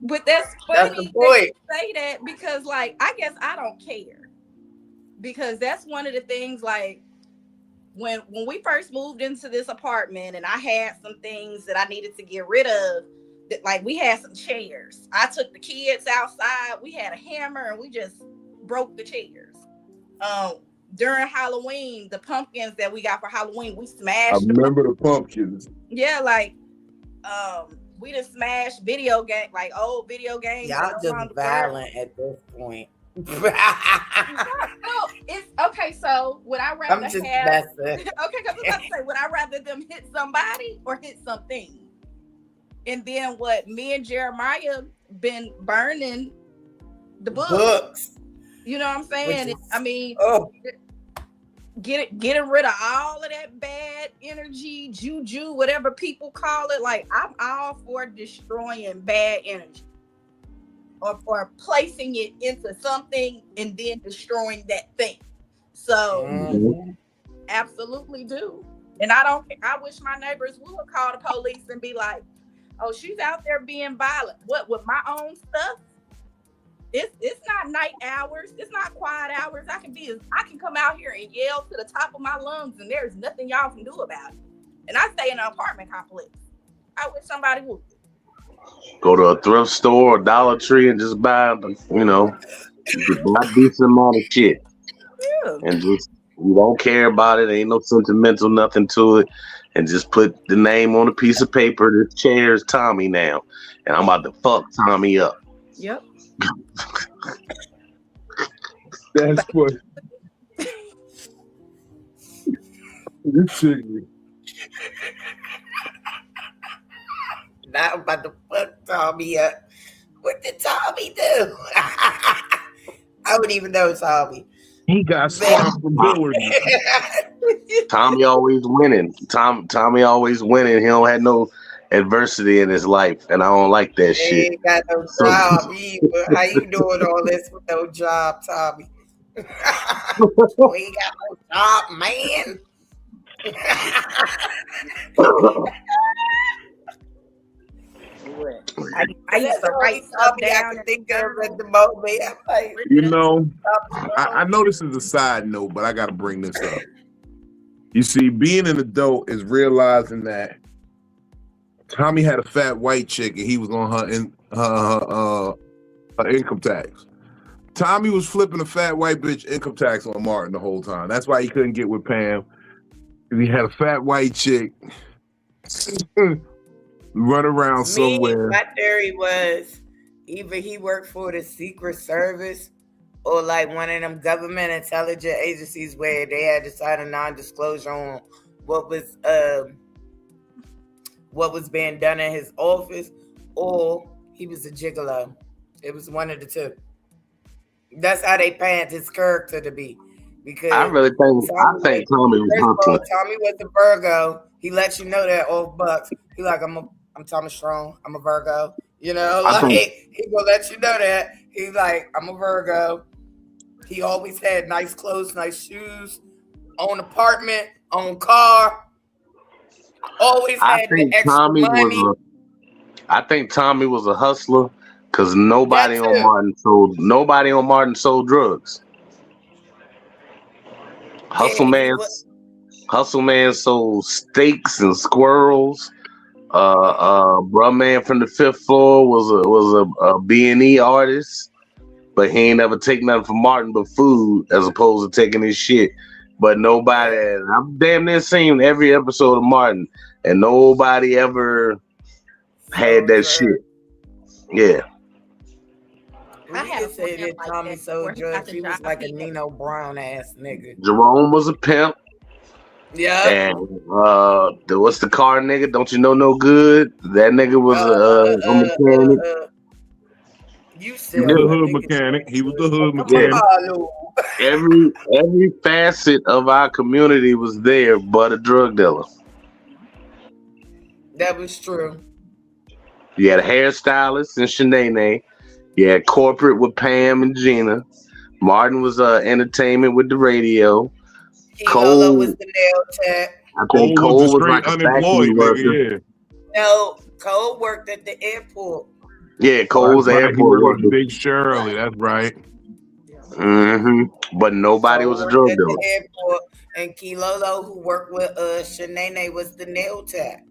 Speaker 2: But that's funny that you say that because, like, I guess I don't care. Because that's one of the things, like, when we first moved into this apartment and I had some things that I needed to get rid of, like we had some chairs. I took the kids outside. We had a hammer and we just broke the chairs. during Halloween, the pumpkins that we got for Halloween, we
Speaker 1: I
Speaker 2: smashed.
Speaker 1: remember the pumpkins.
Speaker 2: Yeah, like we just smashed video game, like old video games.
Speaker 4: Y'all just violent at this point.
Speaker 2: No, it's okay. So would I rather
Speaker 4: I'm just
Speaker 2: have?
Speaker 4: messing.
Speaker 2: Okay, because I was about to say, would I rather them hit somebody or hit something? And then what? Me and Jeremiah been burning the books. You know what I'm saying? I mean, getting rid of all of that bad energy, juju, whatever people call it. Like, I'm all for destroying bad energy or for placing it into something and then destroying that thing. So absolutely do. And I wish my neighbors would call the police and be like, oh, she's out there being violent. What, with my own stuff? It's not night hours. It's not quiet hours. I can come out here and yell to the top of my lungs, and there's nothing y'all can do about it. And I stay in an apartment complex. I wish somebody would
Speaker 3: go to a thrift store or Dollar Tree and just buy, you know, a decent amount of shit.
Speaker 2: Yeah.
Speaker 3: And just, you don't care about it. Ain't no sentimental nothing to it. And just put the name on a piece of paper. This chair is Tommy now, and I'm about to fuck Tommy up.
Speaker 2: Yep.
Speaker 1: That's what. You shit me.
Speaker 4: Now I'm about to fuck Tommy up. What did Tommy do? I wouldn't even know Tommy.
Speaker 1: He got responsibility.
Speaker 3: Tommy always winning. Tommy always winning. He don't have no adversity in his life, and I don't like that shit.
Speaker 4: He ain't got no job either. How you doing all this with no job, Tommy? We ain't got no job, man.
Speaker 2: I used to write stuff down.
Speaker 4: I think of at the moment. I'm like,
Speaker 1: You know, I know this is a side note, but I got to bring this up. You see, being an adult is realizing that Tommy had a fat white chick and he was on her income tax. Tommy was flipping a fat white bitch income tax on Martin the whole time. That's why he couldn't get with Pam, because he had a fat white chick run around somewhere.
Speaker 4: My theory was either he worked for the Secret Service or like one of them government intelligence agencies where they had to sign a non-disclosure on what was being done in his office, or he was a gigolo. It was one of the two. That's how they planned his character to be. Because
Speaker 3: I think Tommy was hustling.
Speaker 4: Tommy was a Virgo. He lets you know that off bucks. He like, I'm Tommy Strong. I'm a Virgo. You know, he gonna let you know that. He's like, I'm a Virgo. He always had nice clothes, nice shoes, own apartment, own car. Always had the extra money.
Speaker 3: I think Tommy was a hustler because nobody on Martin sold drugs. Hustle man sold steaks and squirrels. Bruh man from the 5th floor was a B&E artist, but he ain't never taken nothing from Martin but food, as opposed to taking his shit. But nobody, I've damn near seen every episode of Martin, and nobody ever had that shit. Yeah.
Speaker 4: I had to say that Tommy sold drugs. He was like a Nino Brown ass nigga.
Speaker 3: Jerome was a pimp.
Speaker 4: Yeah.
Speaker 3: And what's the car nigga? Don't you know no good? That nigga was a mechanic.
Speaker 4: You said
Speaker 1: the hood mechanic. He was the hood mechanic.
Speaker 3: Every facet of our community was there, but a drug dealer.
Speaker 4: That was true.
Speaker 3: You had a hairstylist and Shanae. You had corporate with Pam and Gina. Martin was entertainment with the radio.
Speaker 4: Cole was the nail tech.
Speaker 3: I think Cole was like a factory worker.
Speaker 1: Yeah.
Speaker 4: No, Cole worked at the airport.
Speaker 3: Yeah, Cole was an airport worker.
Speaker 1: Big Shirley, that's right.
Speaker 3: Mm-hmm. But nobody was a drug dealer.
Speaker 4: The airport, and Kilolo, who worked with Shanae, was the nail tech.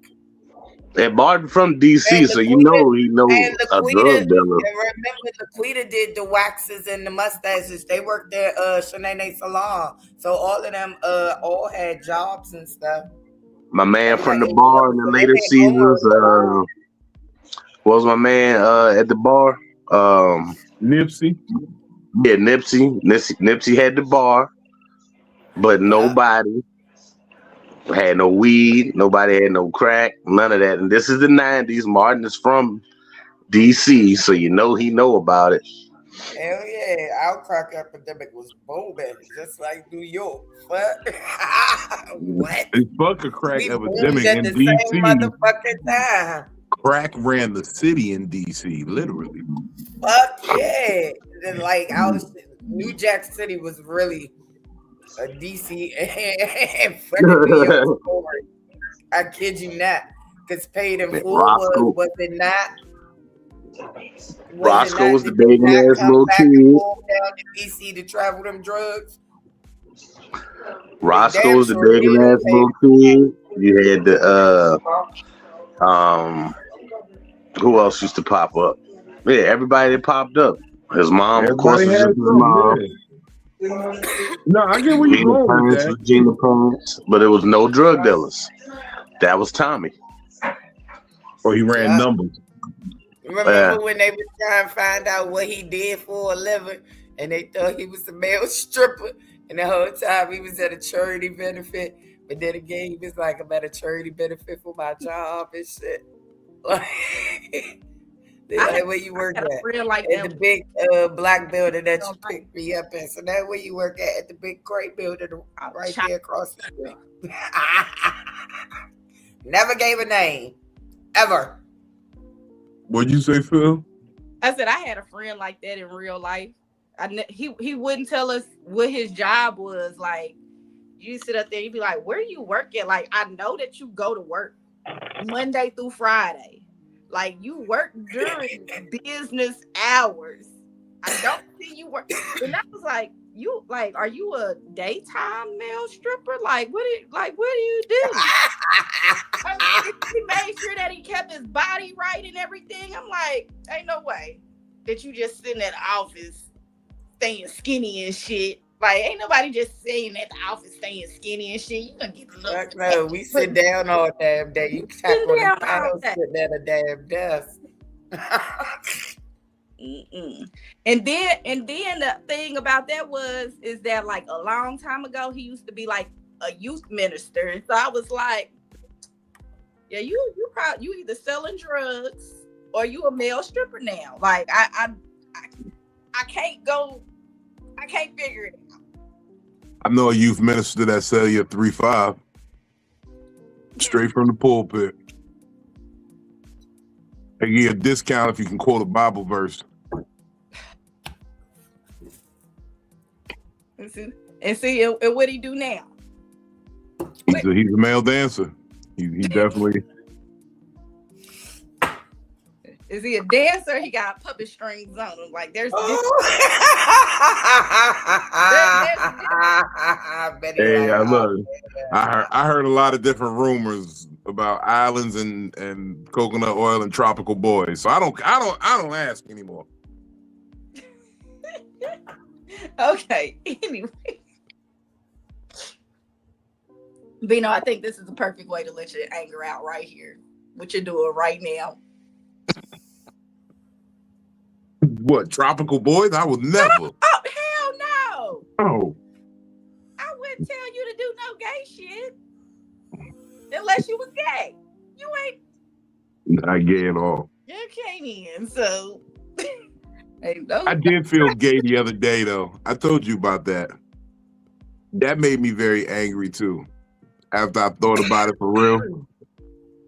Speaker 3: And Martin from DC,
Speaker 4: And
Speaker 3: so you know
Speaker 4: and
Speaker 3: a
Speaker 4: Laquita,
Speaker 3: drug dealer.
Speaker 4: and remember Laquita did the waxes and the mustaches. They worked at Shanae Salon. So all of them all had jobs and stuff.
Speaker 3: My man
Speaker 4: And
Speaker 3: from
Speaker 4: like
Speaker 3: the bar in the later seasons. What was my man at the bar?
Speaker 1: Nipsey.
Speaker 3: Yeah, Nipsey had the bar, but nobody had no weed, nobody had no crack, none of that. And this is the 90s. Martin is from DC, so he know about it.
Speaker 4: Hell yeah, our crack epidemic was booming, just like New York. What? What?
Speaker 1: It's fuck a crack
Speaker 4: We
Speaker 1: epidemic
Speaker 4: boomed at
Speaker 1: in
Speaker 4: the same
Speaker 1: DC.
Speaker 4: motherfucking time.
Speaker 1: Crack ran the city in DC, literally.
Speaker 4: Fuck yeah. Then like New Jack City was really a DC and fucking New York story. I kid you not. Because Paid in Full was it not?
Speaker 3: Roscoe was the baby ass little kid.
Speaker 4: Down to DC to travel them drugs.
Speaker 3: Roscoe was the baby ass little kid. You had the who else used to pop up? Yeah, everybody that popped up. His mom, of course, was just his mom.
Speaker 1: Yeah. No, I get where you're going with that.
Speaker 3: Regina Pants, but it was no drug dealers. That was Tommy.
Speaker 1: Or he ran numbers.
Speaker 4: Remember when they were trying to find out what he did for a living, and they thought he was a male stripper, and the whole time he was at a charity benefit. But then again, he was like, I'm at a charity benefit for my job and shit. Like, where you work at? The big black building that you picked me up in. So that's where you work at the big gray building right there across the street. Never gave a name. Ever.
Speaker 1: What'd you say, Phil?
Speaker 2: I said I had a friend like that in real life. He wouldn't tell us what his job was. Like, you sit up there, you'd be like, where do you work at? Like, I know that you go to work Monday through Friday. Like, you work during business hours. I don't see you work. And I was like, are you a daytime male stripper? Like, what do you do? He made sure that he kept his body right and everything. I'm like, ain't no way that you just sitting at the office staying skinny and shit. Like, ain't nobody just sitting at the office staying skinny and shit. You gonna get the look.
Speaker 4: No, we sit down all damn day. You tap on the panel sitting at a damn desk.
Speaker 2: And then the thing about that is that like a long time ago he used to be like a youth minister, and so I was like, yeah, you either selling drugs or you a male stripper now. Like I can't figure it out.
Speaker 1: I know a youth minister that sell you a 3.5 straight from the pulpit. They give you a discount if you can quote a Bible verse.
Speaker 2: And see, and what he do now?
Speaker 1: He's a male dancer. He definitely.
Speaker 2: Is he a dancer? He got puppet strings on him. Like there's.
Speaker 1: Hey, I love it. I heard a lot of different rumors about islands and coconut oil and tropical boys. So I don't ask anymore.
Speaker 2: Okay. Anyway, Bino, I think this is the perfect way to let your anger out right here. What you're doing right now.
Speaker 1: What, tropical boys? I would never.
Speaker 2: Oh, hell no.
Speaker 1: Oh.
Speaker 2: I wouldn't tell you to do no gay shit unless you was gay. You ain't
Speaker 1: not gay at all.
Speaker 2: You came in, so
Speaker 1: I did feel gay the other day though. I told you about that. That made me very angry too. After I thought about it for real.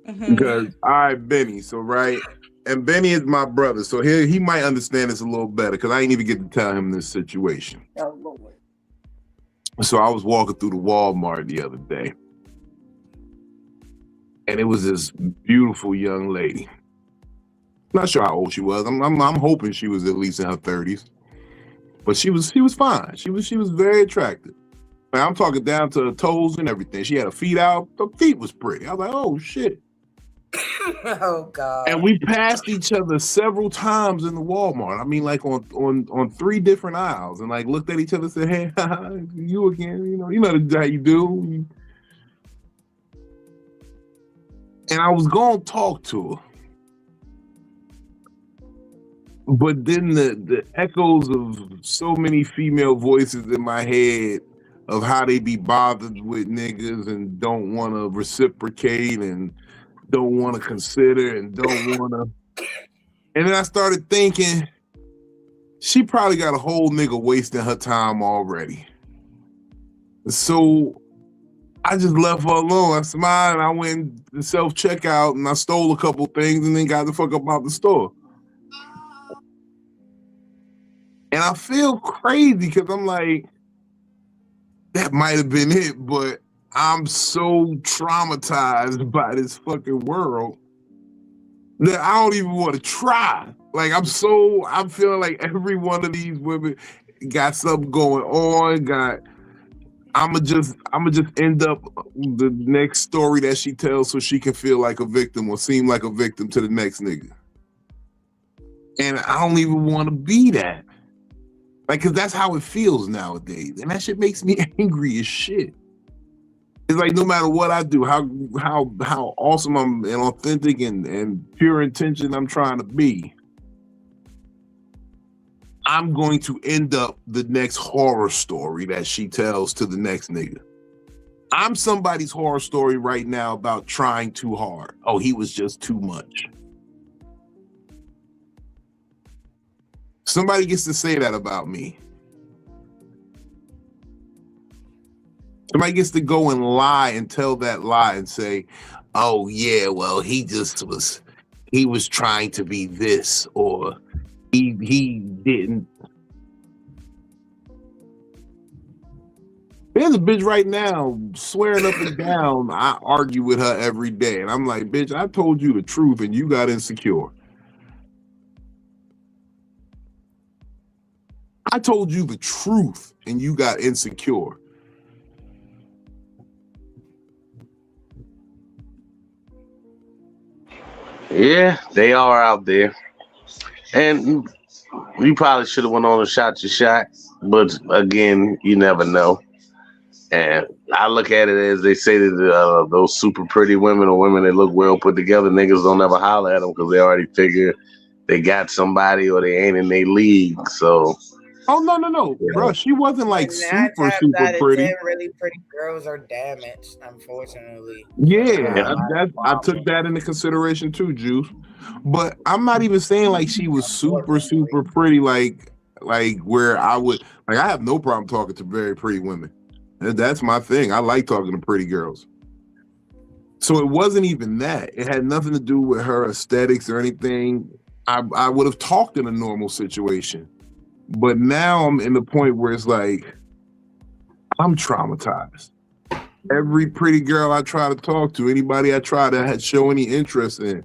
Speaker 1: Mm-hmm. Because Benny, so right. And Benny is my brother, so he might understand this a little better because I ain't even get to tell him this situation.
Speaker 2: Oh, Lord.
Speaker 1: So I was walking through the Walmart the other day, and it was this beautiful young lady. Not sure how old she was. I'm hoping she was at least in her 30s, but she was fine. She was very attractive. And I'm talking down to her toes and everything. She had her feet out. Her feet was pretty. I was like, oh shit.
Speaker 4: Oh God.
Speaker 1: And we passed each other several times in the Walmart. I mean, like on 3 different aisles, and like looked at each other and said, "Hey, you again? You know how you do." And I was gonna talk to her, but then the echoes of so many female voices in my head of how they be bothered with niggas and don't want to reciprocate and don't want to consider and don't want to. And then I started thinking, she probably got a whole nigga wasting her time already. So I just left her alone. I smiled and I went to self-checkout and I stole a couple things and then got the fuck up out the store. And I feel crazy because I'm like, that might have been it, but I'm so traumatized by this fucking world that I don't even want to try. Like I'm feeling like every one of these women got something going on, I'ma just end up the next story that she tells so she can feel like a victim or seem like a victim to the next nigga. And I don't even want to be that. Like, cause that's how it feels nowadays. And that shit makes me angry as shit. It's like no matter what I do, how awesome I'm and authentic and pure intention I'm trying to be, I'm going to end up the next horror story that she tells to the next nigga. I'm somebody's horror story right now about trying too hard. Oh, he was just too much. Somebody gets to say that about me. Somebody gets to go and lie and tell that lie and say, oh yeah, well, he was trying to be this, or he didn't. There's a bitch right now swearing up and down I argue with her every day. And I'm like, bitch, I told you the truth and you got insecure. I told you the truth and you got insecure.
Speaker 3: Yeah, they are out there. And you probably should have went on and shot your shot. But again, you never know. And I look at it as they say that those super pretty women or women that look well put together, niggas don't ever holler at them because they already figure they got somebody or they ain't in their league. So.
Speaker 1: Oh no, yeah. Bro, she wasn't like super pretty.
Speaker 4: Really pretty girls are damaged, unfortunately.
Speaker 1: Yeah, I took that into consideration too, Juice. But I'm not even saying like she was super pretty, like where I would I have no problem talking to very pretty women. That's my thing. I like talking to pretty girls. So it wasn't even that. It had nothing to do with her aesthetics or anything. I would have talked in a normal situation. But now I'm in the point where it's like, I'm traumatized. Every pretty girl I try to talk to, anybody I try to show any interest in,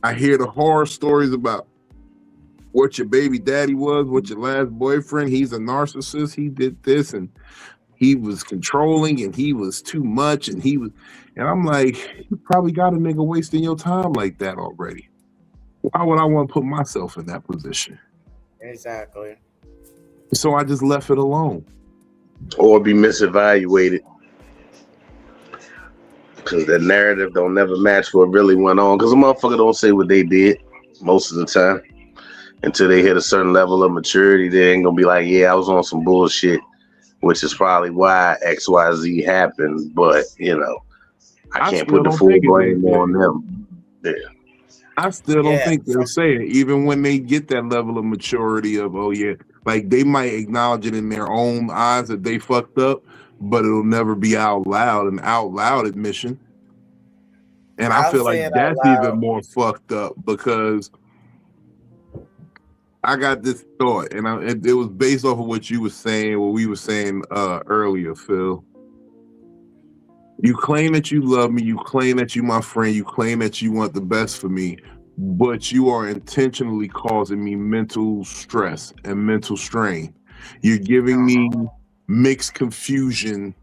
Speaker 1: I hear the horror stories about what your baby daddy was, what your last boyfriend, he's a narcissist, he did this, and he was controlling, and he was too much, and I'm like, you probably got a nigga wasting your time like that already. Why would I want to put myself in that position?
Speaker 4: Exactly.
Speaker 1: So I just left it alone.
Speaker 3: Or be misevaluated. Because the narrative don't never match what really went on. Because a motherfucker don't say what they did most of the time. Until they hit a certain level of maturity, they ain't going to be like, yeah, I was on some bullshit. Which is probably why XYZ happened. But, I can't put the full blame on them. Yeah.
Speaker 1: I still don't think they'll say it, even when they get that level of maturity of, oh yeah, like they might acknowledge it in their own eyes that they fucked up, but it'll never be out loud, an out loud admission. And I feel like that's even more fucked up because I got this thought, and it was based off of what you were saying, what we were saying earlier, Phil. You claim that you love me, you claim that you my friend, you claim that you want the best for me, but you are intentionally causing me mental stress and mental strain. You're giving me mixed confusion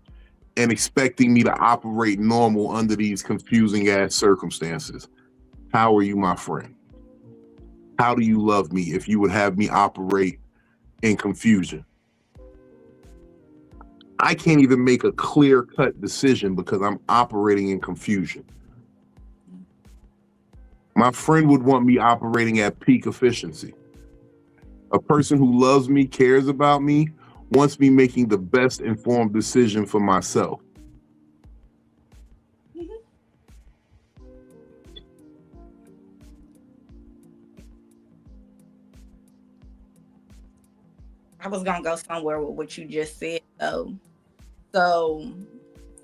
Speaker 1: and expecting me to operate normal under these confusing ass circumstances. how are you my friend? How do you love me if you would have me operate in confusion? I can't even make a clear-cut decision because I'm operating in confusion. My friend would want me operating at peak efficiency. A person who loves me, cares about me, wants me making the best informed decision for myself.
Speaker 2: I was gonna go somewhere with what you just said though. So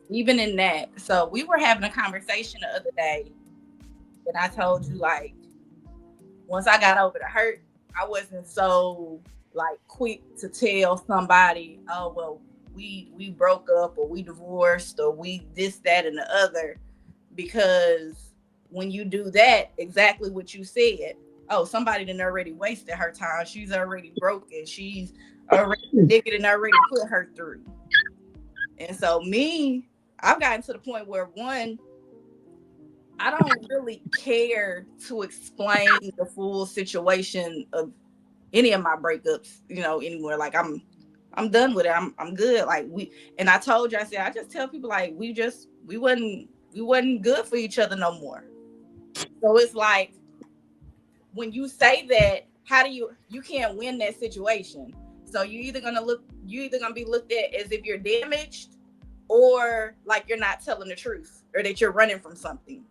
Speaker 2: even in that, so we were having a conversation the other day, and I told you like once I got over the hurt, I wasn't so like quick to tell somebody, oh well, we broke up or we divorced or we this, that, and the other, because when you do that, exactly what you said, oh, somebody done already wasted her time. She's already broken. She's already nigga and already put her through. And so me, I've gotten to the point where one, I don't really care to explain the full situation of any of my breakups, anymore. Like I'm done with it. I'm good. Like and I told you, I said, I just tell people like we wasn't good for each other no more. So it's like when you say that, how do you can't win that situation. So you're either gonna be looked at as if you're damaged or like you're not telling the truth or that you're running from something.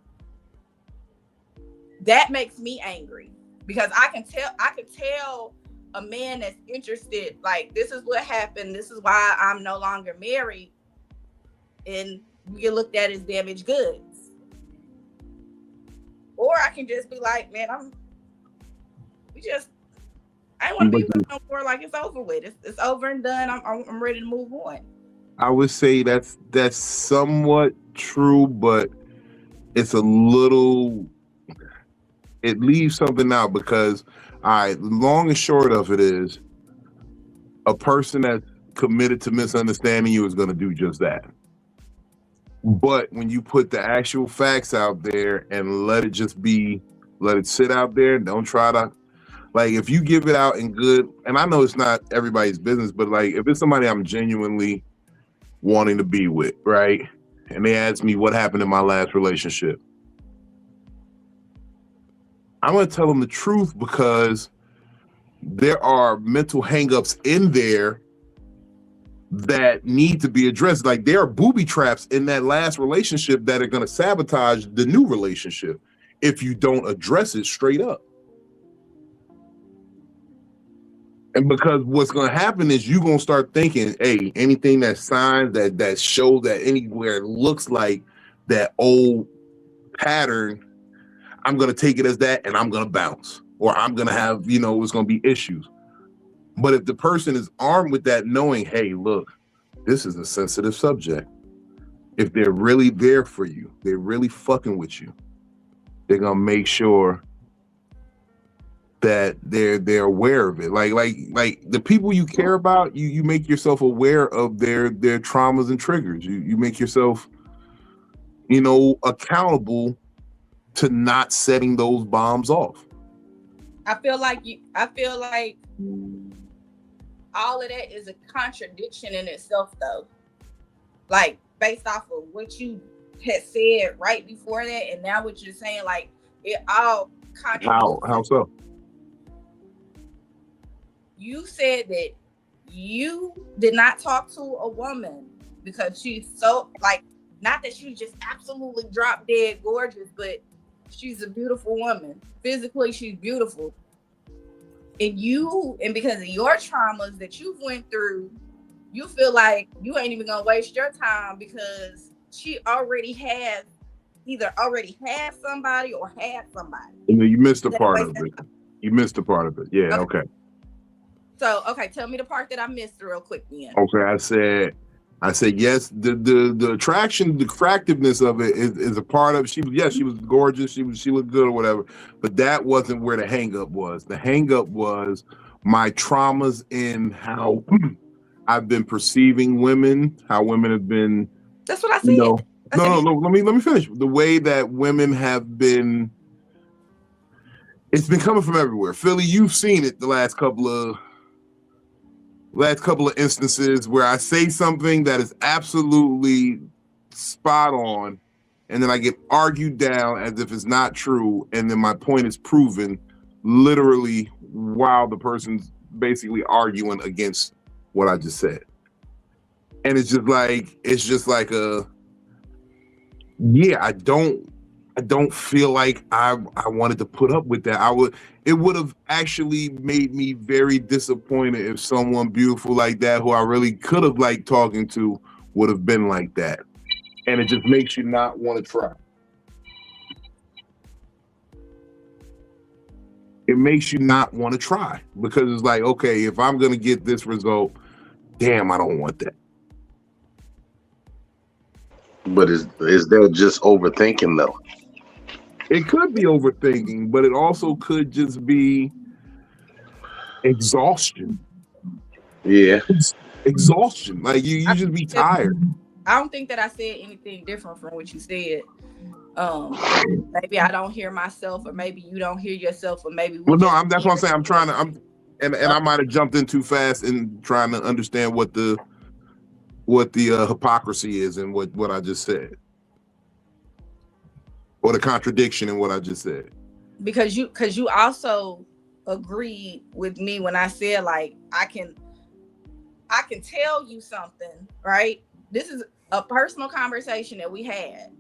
Speaker 2: That makes me angry because I can tell a man that's interested, like, this is what happened, this is why I'm no longer married, and you get looked at as damaged goods. Or I can just be like, man, I ain't want to be with no more. Like, it's over with. It's over and done. I'm ready to move on.
Speaker 1: I would say that's somewhat true, but it's a little. It leaves something out because, long and short of it is, a person that's committed to misunderstanding you is going to do just that. But when you put the actual facts out there and let it sit out there, don't try to, like, if you give it out in good, and I know it's not everybody's business, but like, if it's somebody I'm genuinely wanting to be with, right? And they ask me what happened in my last relationship, I'm going to tell them the truth because there are mental hangups in there that need to be addressed. Like, there are booby traps in that last relationship that are going to sabotage the new relationship if you don't address it straight up. And because what's going to happen is you're going to start thinking, hey, anything that signs that shows that anywhere looks like that old pattern, I'm going to take it as that and I'm going to bounce, or I'm going to have, it's going to be issues. But if the person is armed with that, knowing, hey, look, this is a sensitive subject. If they're really there for you, they're really fucking with you, they're going to make sure that they're aware of it. Like the people you care about, you make yourself aware of their traumas and triggers. You make yourself, accountable to not setting those bombs off.
Speaker 2: I feel like all of that is a contradiction in itself, though. Like, based off of what you had said right before that, and now what you're saying, like, it all contradicts.
Speaker 1: How so?
Speaker 2: You said that you did not talk to a woman because she's so, like, not that she's just absolutely drop dead gorgeous, but she's a beautiful woman. Physically, she's beautiful. And because of your traumas that you've went through, you feel like you ain't even gonna waste your time because she either already had somebody or had somebody.
Speaker 1: You missed a part of it. You missed a part of it. Yeah, okay.
Speaker 2: So, tell me the part that I missed real quick then.
Speaker 1: Okay, I said yes. The attraction, the attractiveness of it is a part of. She was gorgeous. She looked good or whatever. But that wasn't where the hang up was. The hang up was my traumas in how I've been perceiving women. How women have been.
Speaker 2: That's what I said.
Speaker 1: No. Let me finish. The way that women have been It's been coming from everywhere. Philly, you've seen it the last couple of instances where I say something that is absolutely spot on, and then I get argued down as if it's not true, and then my point is proven literally while the person's basically arguing against what I just said. And it's just like I don't feel like I wanted to put up with that. It would have actually made me very disappointed if someone beautiful like that, who I really could have liked talking to, would have been like that. And it just makes you not want to try. It makes you not want to try because it's like, okay, if I'm going to get this result, damn, I don't want that.
Speaker 3: But is there just overthinking though?
Speaker 1: It could be overthinking, but it also could just be exhaustion.
Speaker 3: Yeah.
Speaker 1: Exhaustion. Like you just be tired.
Speaker 2: I don't think that I said anything different from what you said. Maybe I don't hear myself, or maybe you don't hear yourself, or maybe
Speaker 1: that's what I'm saying. I might have jumped in too fast in trying to understand what the hypocrisy is in what I just said, or the contradiction in what I just said.
Speaker 2: Because you also agreed with me when I said, like, I can tell you something, right? This is a personal conversation that we had.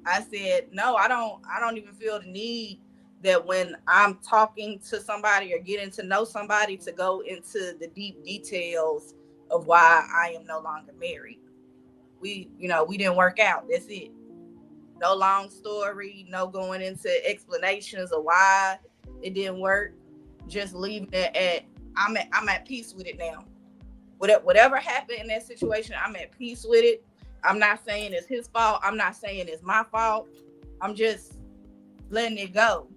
Speaker 2: I said, no, I don't even feel the need that when I'm talking to somebody or getting to know somebody to go into the deep details of why I am no longer married. We didn't work out. That's it. No long story, no going into explanations of why it didn't work. Just leaving it at I'm at peace with it now. Whatever happened in that situation, I'm at peace with it. I'm not saying it's his fault. I'm not saying it's my fault. I'm just letting it go.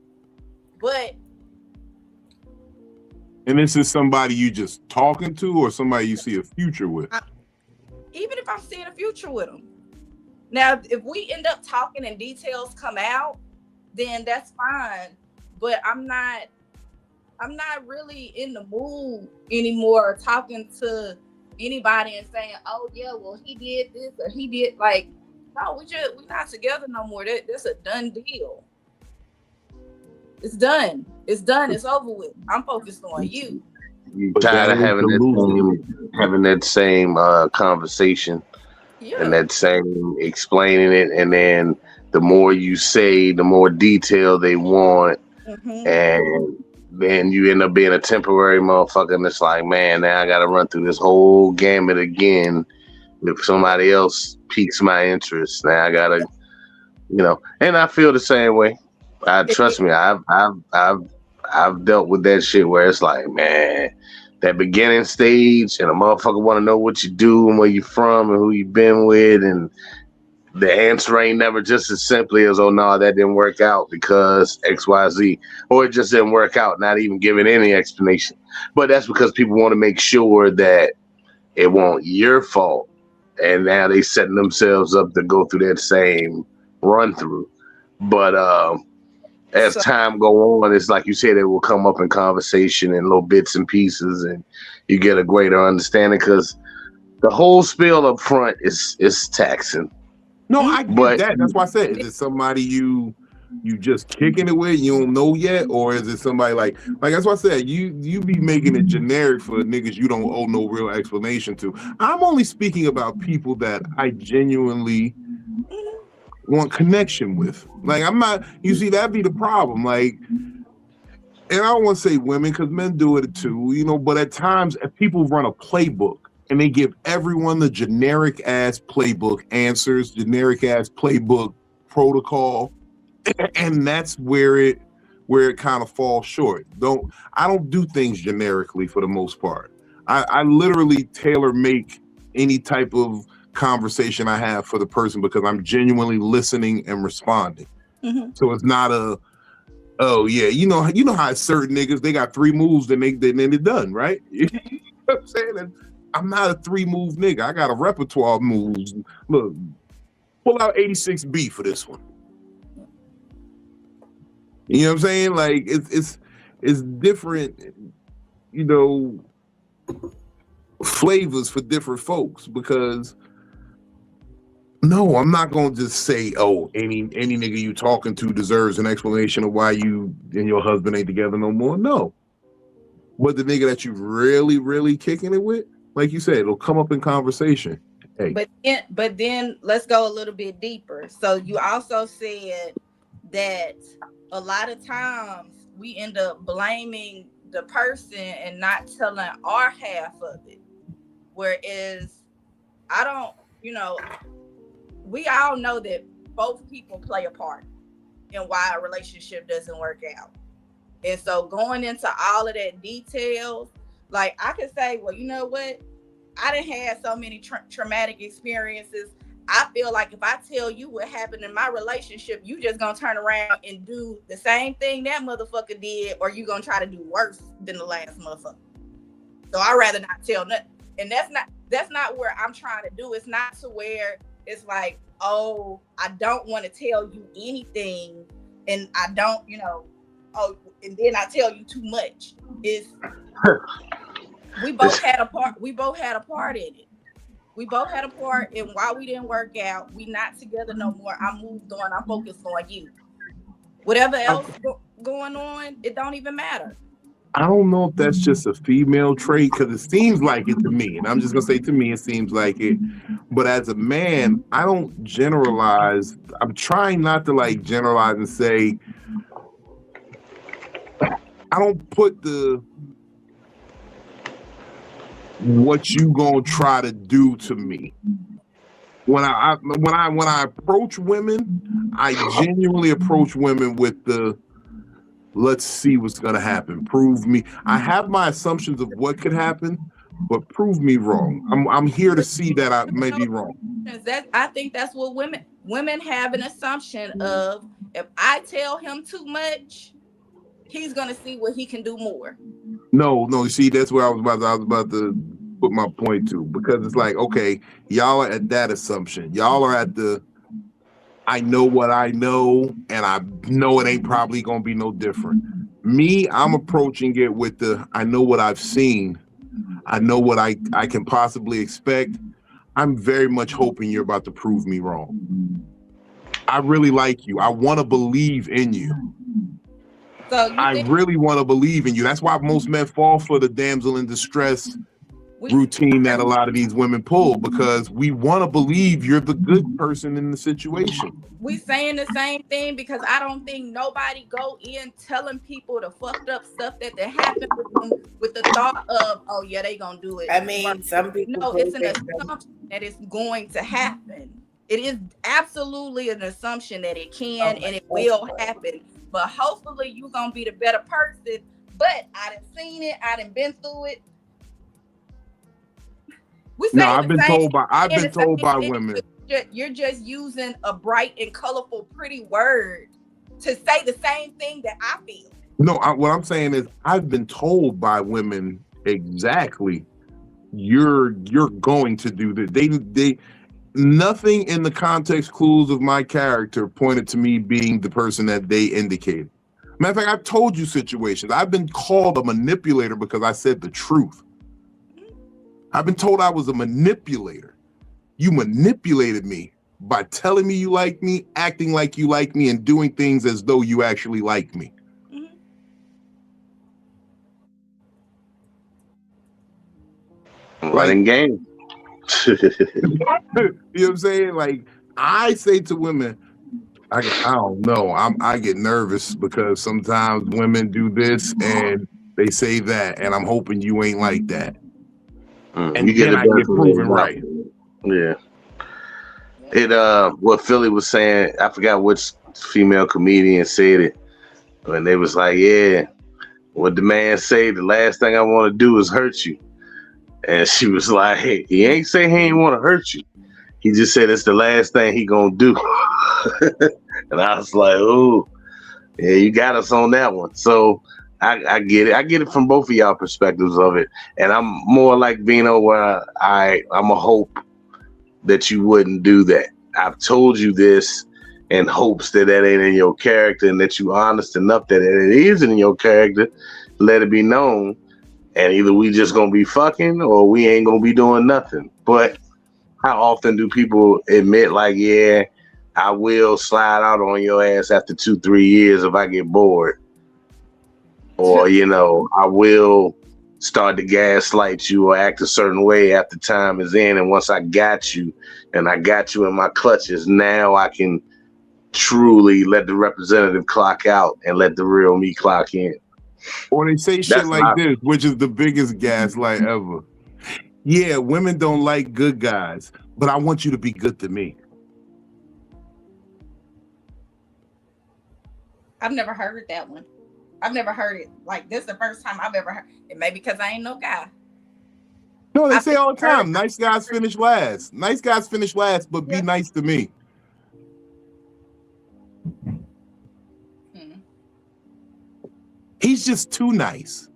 Speaker 1: And this is somebody you just talking to, or somebody you see a future with?
Speaker 2: Even if I'm seeing a future with them. Now, if we end up talking and details come out, then that's fine. But I'm not really in the mood anymore talking to anybody and saying, oh yeah, well, he did this or he did, like, no, we're not together no more. That's a done deal. It's done. It's over with. I'm focused on you.
Speaker 3: You tired of having that same conversation, yeah, and that same explaining it, and then the more you say, the more detail they want, and then you end up being a temporary motherfucker, and it's like, man, now I got to run through this whole gamut again. If somebody else piques my interest, now I gotta, and I feel the same way. Trust me, I've dealt with that shit where it's like, man, that beginning stage, and a motherfucker want to know what you do and where you from and who you been with, and the answer ain't never just as simply as, oh no, that didn't work out because XYZ, or it just didn't work out, not even giving any explanation. But that's because people want to make sure that it won't your fault, and now they setting themselves up to go through that same run through. But as time go on, it's like you said, it will come up in conversation in little bits and pieces, and you get a greater understanding, because the whole spiel up front is taxing.
Speaker 1: No, I get that. That's why I said, is it somebody you just kicking it with, you don't know yet, or is it somebody like that's why I said you be making it generic for niggas you don't owe no real explanation to. I'm only speaking about people that I genuinely want connection with. Like, I'm not, you see, that'd be the problem. Like, and I don't want to say women, because men do it too, but at times if people run a playbook and they give everyone the generic ass playbook answers, generic ass playbook protocol, and that's where it kind of falls short. I don't do things generically for the most part. I literally tailor make any type of conversation I have for the person, because I'm genuinely listening and responding. So it's not oh yeah, you know how certain niggas, they got 3 moves, then they're done, right? You know what I'm saying? I'm not a 3-move nigga. I got a repertoire of moves. Look, pull out 86B for this one. You know what I'm saying? Like it's different, you know, flavors for different folks because no, I'm not gonna just say, oh, any nigga you talking to deserves an explanation of why you and your husband ain't together no more. No. But the nigga that you really, really kicking it with, like you said, it'll come up in conversation. Hey.
Speaker 2: But then let's go a little bit deeper. So you also said that a lot of times we end up blaming the person and not telling our half of it. Whereas I don't, you know, we all know that both people play a part in why a relationship doesn't work out. And so going into all of that details, like I could say, well, you know what? I done had so many traumatic experiences. I feel like if I tell you what happened in my relationship, you just gonna turn around and do the same thing that motherfucker did, or you gonna try to do worse than the last motherfucker. So I'd rather not tell nothing. And that's not where I'm trying to do. It's not to where it's like, oh, I don't want to tell you anything, and I don't, you know, oh, and then I tell you too much. It's we both had a part. We both had a part in it. We both had a part in why we didn't work out. We not together no more. I moved on. I'm focused on you. Whatever else going on, it don't even matter.
Speaker 1: I don't know if that's just a female trait because it seems like it to me. And I'm just going to say to me, it seems like it. But as a man, I don't generalize. I'm trying not to like generalize and say, I don't put the what you gonna try to do to me. When I approach women, I genuinely approach women with the let's see what's gonna happen. Prove me. I have my assumptions of what could happen, but prove me wrong. I'm here to see that I may be wrong.
Speaker 2: I think that's what women have an assumption of. If I tell him too much, he's gonna see what he can do more.
Speaker 1: No, see, that's where I was about to put my point to, because it's like, okay, y'all are at that assumption. Y'all are at the I know what I know, and I know it ain't probably gonna be no different. Me, I'm approaching it with the I know what I've seen. I know what I can possibly expect. I'm very much hoping you're about to prove me wrong. I really like you. I want to believe in you. So I really want to believe in you. That's why most men fall for the damsel in distress routine that a lot of these women pull, because we want to believe you're the good person in the situation.
Speaker 2: We saying the same thing because I don't think nobody go in telling people the fucked up stuff that happened with them with the thought of, oh yeah, they gonna do it.
Speaker 4: I mean, some people.
Speaker 2: No, it's an assumption that it's going to happen. It is absolutely an assumption that it can and it will happen. But hopefully you're gonna be the better person. But I done seen it, I done been through it.
Speaker 1: No, I've been told by women.
Speaker 2: You're just using a bright and colorful, pretty word to say the same thing that I feel.
Speaker 1: No, what I'm saying is I've been told by women exactly you're going to do this. They nothing in the context clues of my character pointed to me being the person that they indicated. Matter of fact, I've told you situations. I've been called a manipulator because I said the truth. I've been told I was a manipulator. You manipulated me by telling me you like me, acting like you like me, and doing things as though you actually like me.
Speaker 3: Running game.
Speaker 1: You know what I'm saying? Like, I say to women, I don't know. I get nervous because sometimes women do this and they say that, and I'm hoping you ain't like that. And
Speaker 3: you get
Speaker 1: proven right.
Speaker 3: Yeah. What Philly was saying, I forgot which female comedian said it, and they was like, yeah, what the man say, the last thing I want to do is hurt you. And she was like, hey, he ain't say he ain't want to hurt you. He just said it's the last thing he gonna do. And I was like, oh, yeah, you got us on that one. So I get it. I get it from both of y'all perspectives of it. And I'm more like Vino, where I'm a hope that you wouldn't do that. I've told you this. in hopes that ain't in your character and that you honest enough that it is in your character, let it be known. And either we just gonna be fucking or we ain't gonna be doing nothing. But how often do people admit like, yeah, I will slide out on your ass after 2-3 years if I get bored? Or, I will start to gaslight you or act a certain way after time is in. And once I got you and I got you in my clutches, now I can truly let the representative clock out and let the real me clock in.
Speaker 1: Or they say shit like this, which is the biggest gaslight ever. Yeah, women don't like good guys, but I want you to be good to me.
Speaker 2: I've never heard that one. I've never heard it. Like, this is the first time I've ever heard it. Maybe because I ain't no guy.
Speaker 1: No, they say all the time, nice guys finish last. Nice guys finish last, but be nice to me. He's just too nice.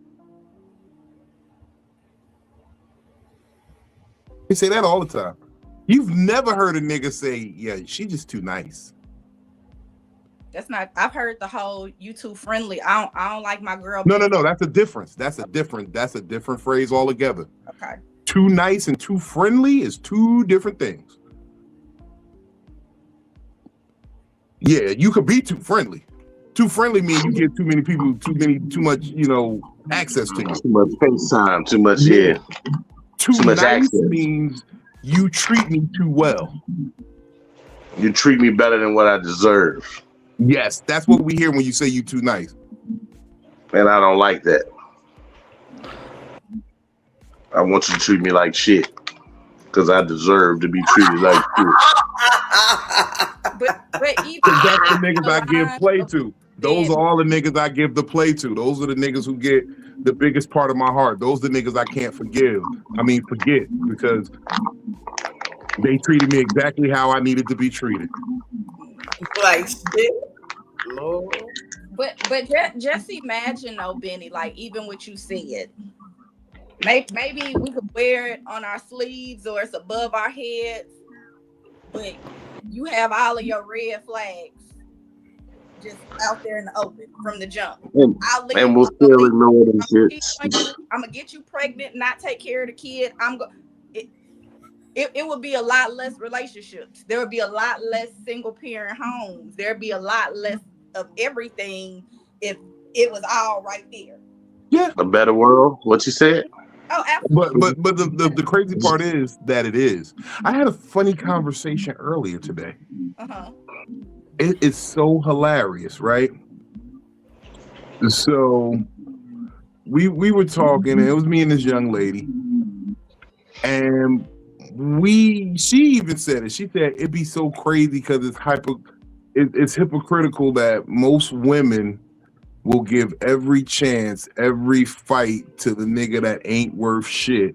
Speaker 1: They say that all the time. You've never heard a nigga say, yeah, she just too nice.
Speaker 2: That's not, I've heard the whole you too friendly. I don't like my girl.
Speaker 1: No, that's a difference. That's a different phrase altogether.
Speaker 2: Okay.
Speaker 1: Too nice and too friendly is two different things. Yeah, you could be too friendly. Too friendly means you get too many people, too much, access to you.
Speaker 3: Too much FaceTime, too much,
Speaker 1: Too
Speaker 3: much
Speaker 1: nice
Speaker 3: access.
Speaker 1: Means you treat me too well.
Speaker 3: You treat me better than what I deserve.
Speaker 1: Yes, that's what we hear when you say you too nice.
Speaker 3: And I don't like that. I want you to treat me like shit because I deserve to be treated like shit.
Speaker 2: But even
Speaker 1: that's the niggas I give play to. Those are all the niggas I give the play to. Those are the niggas who get the biggest part of my heart. Those are the niggas I can't forget, because they treated me exactly how I needed to be treated.
Speaker 4: Like shit. Lord.
Speaker 2: But just imagine though, Benny, like even what you said. Maybe we could wear it on our sleeves or it's above our heads, but you have all of your red flags just out there in the open from the jump.
Speaker 3: And we'll still ignore them shit.
Speaker 2: I'm gonna get you pregnant, not take care of the kid. It would be a lot less relationships. There would be a lot less single parent homes. There'd be a lot less of everything if it was all right there.
Speaker 1: Yeah,
Speaker 3: a better world. What you said?
Speaker 2: Oh, absolutely.
Speaker 1: But the crazy part is that it is. I had a funny conversation earlier today. It's so hilarious, right? So we were talking, and it was me and this young lady, and she even said it. She said it'd be so crazy because it's hypocritical that most women will give every chance, every fight to the nigga that ain't worth shit.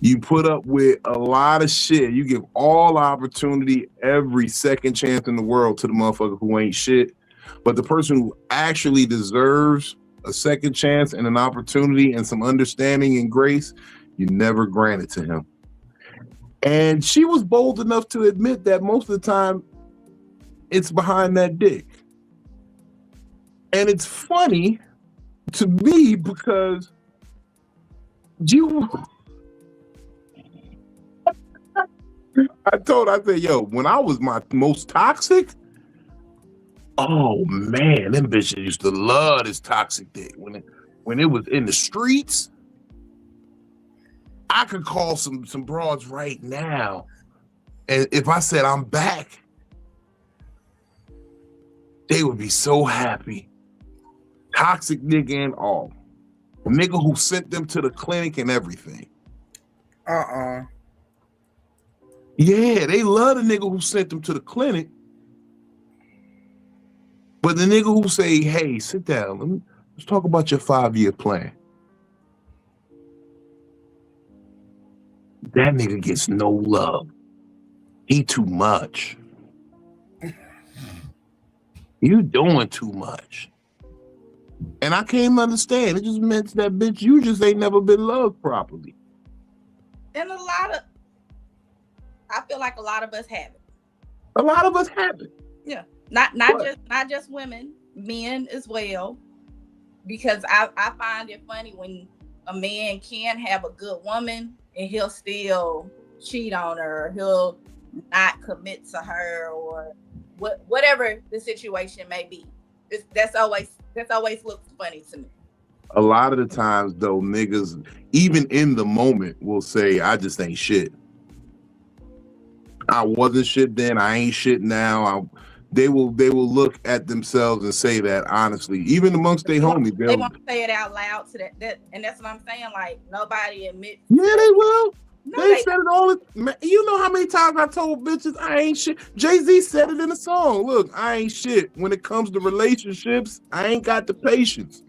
Speaker 1: You put up with a lot of shit. You give all opportunity, every second chance in the world to the motherfucker who ain't shit. But the person who actually deserves a second chance and an opportunity and some understanding and grace, you never grant it to him. And she was bold enough to admit that most of the time it's behind that dick. And it's funny to me because I said, yo, when I was my most toxic, oh man, them bitches used to love this toxic dick. When it was in the streets, I could call some broads right now. And if I said I'm back, they would be so happy. Toxic nigga and all. The nigga who sent them to the clinic and everything. Yeah, they love the nigga who sent them to the clinic. But the nigga who say, hey, sit down. Let's talk about your 5-year plan. That nigga gets no love. He too much. You doing too much. And I can't understand. It just meant that bitch, you just ain't never been loved properly.
Speaker 2: And I feel like a lot of us have it.
Speaker 1: A lot of us have it.
Speaker 2: Yeah, not just women, men as well. Because I find it funny when a man can have a good woman and he'll still cheat on her, he'll not commit to her, or whatever the situation may be. That's always looks funny to me.
Speaker 1: A lot of the times, though, niggas, even in the moment, will say, I just ain't shit. I wasn't shit then, I ain't shit now. They will look at themselves and say that honestly, even amongst their homies.
Speaker 2: They won't say it out loud to that, and that's what I'm saying. Like, nobody admits.
Speaker 1: Yeah, they will.
Speaker 2: No,
Speaker 1: they said it all. You know how many times I told bitches I ain't shit. Jay-Z said it in a song. Look, I ain't shit. When it comes to relationships, I ain't got the patience.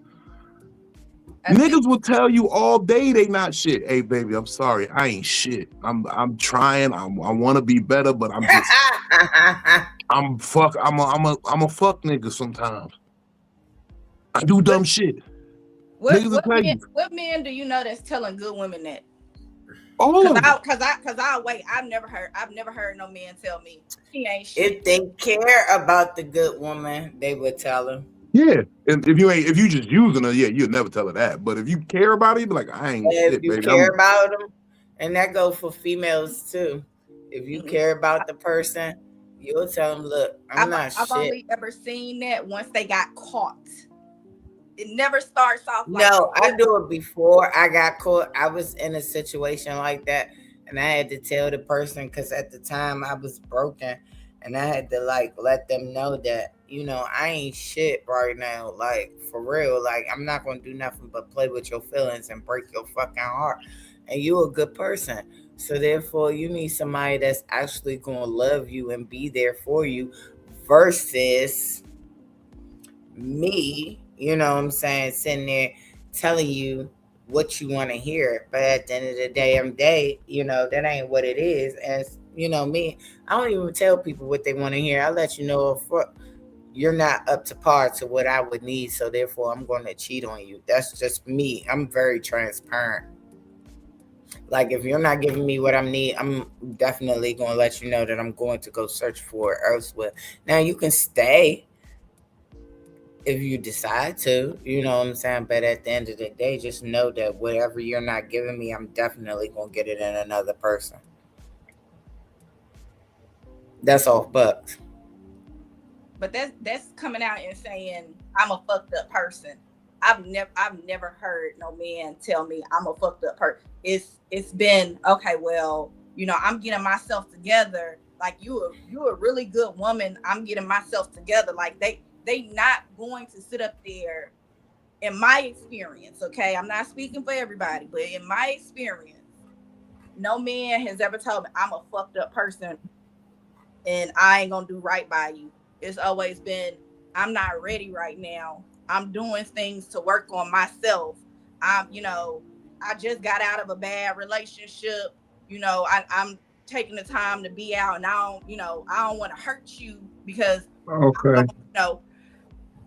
Speaker 1: Niggas will tell you all day they not shit. Hey, baby, I'm sorry, I ain't shit. I'm trying. I want to be better, but I'm just. I'm a fuck nigga sometimes. I do dumb shit.
Speaker 2: What men do you know that's telling good women that?
Speaker 1: Oh,
Speaker 2: because I wait. I've never heard no man tell me he ain't shit.
Speaker 4: If they care about the good woman, they would tell her.
Speaker 1: Yeah, and if you just using her, yeah, you'll never tell her that. But if you care about it, you be like, I ain't shit, baby.
Speaker 4: If you care about them, and that goes for females too. If you care about the person, you'll tell them, look, I'm not shit.
Speaker 2: I've only ever seen that once they got caught. It never starts off like
Speaker 4: no, I do it before I got caught. I was in a situation like that, and I had to tell the person, because at the time I was broken, and I had to like let them know that, you know, I ain't shit right now. Like, for real. Like, I'm not going to do nothing but play with your feelings and break your fucking heart. And you're a good person. So therefore, you need somebody that's actually going to love you and be there for you versus me, you know what I'm saying, sitting there telling you what you want to hear. But at the end of the day, you know, that ain't what it is. And, you know, me, I don't even tell people what they want to hear. I let you know if you're not up to par to what I would need. So therefore, I'm going to cheat on you. That's just me. I'm very transparent. Like, if you're not giving me what I need, I'm definitely going to let you know that I'm going to go search for it elsewhere. Now, you can stay if you decide to, you know what I'm saying? But at the end of the day, just know that whatever you're not giving me, I'm definitely going to get it in another person. That's off bucks.
Speaker 2: But that's coming out and saying I'm a fucked up person. I've never heard no man tell me I'm a fucked up person. It's been, okay, well, you know, I'm getting myself together. Like, you a really good woman. I'm getting myself together. Like, they not going to sit up there, in my experience, okay? I'm not speaking for everybody, but in my experience, no man has ever told me I'm a fucked up person and I ain't gonna do right by you. It's always been, I'm not ready right now. I'm doing things to work on myself. You know, I just got out of a bad relationship. You know, I'm taking the time to be out, and I don't want to hurt you because,
Speaker 1: okay,
Speaker 2: you know.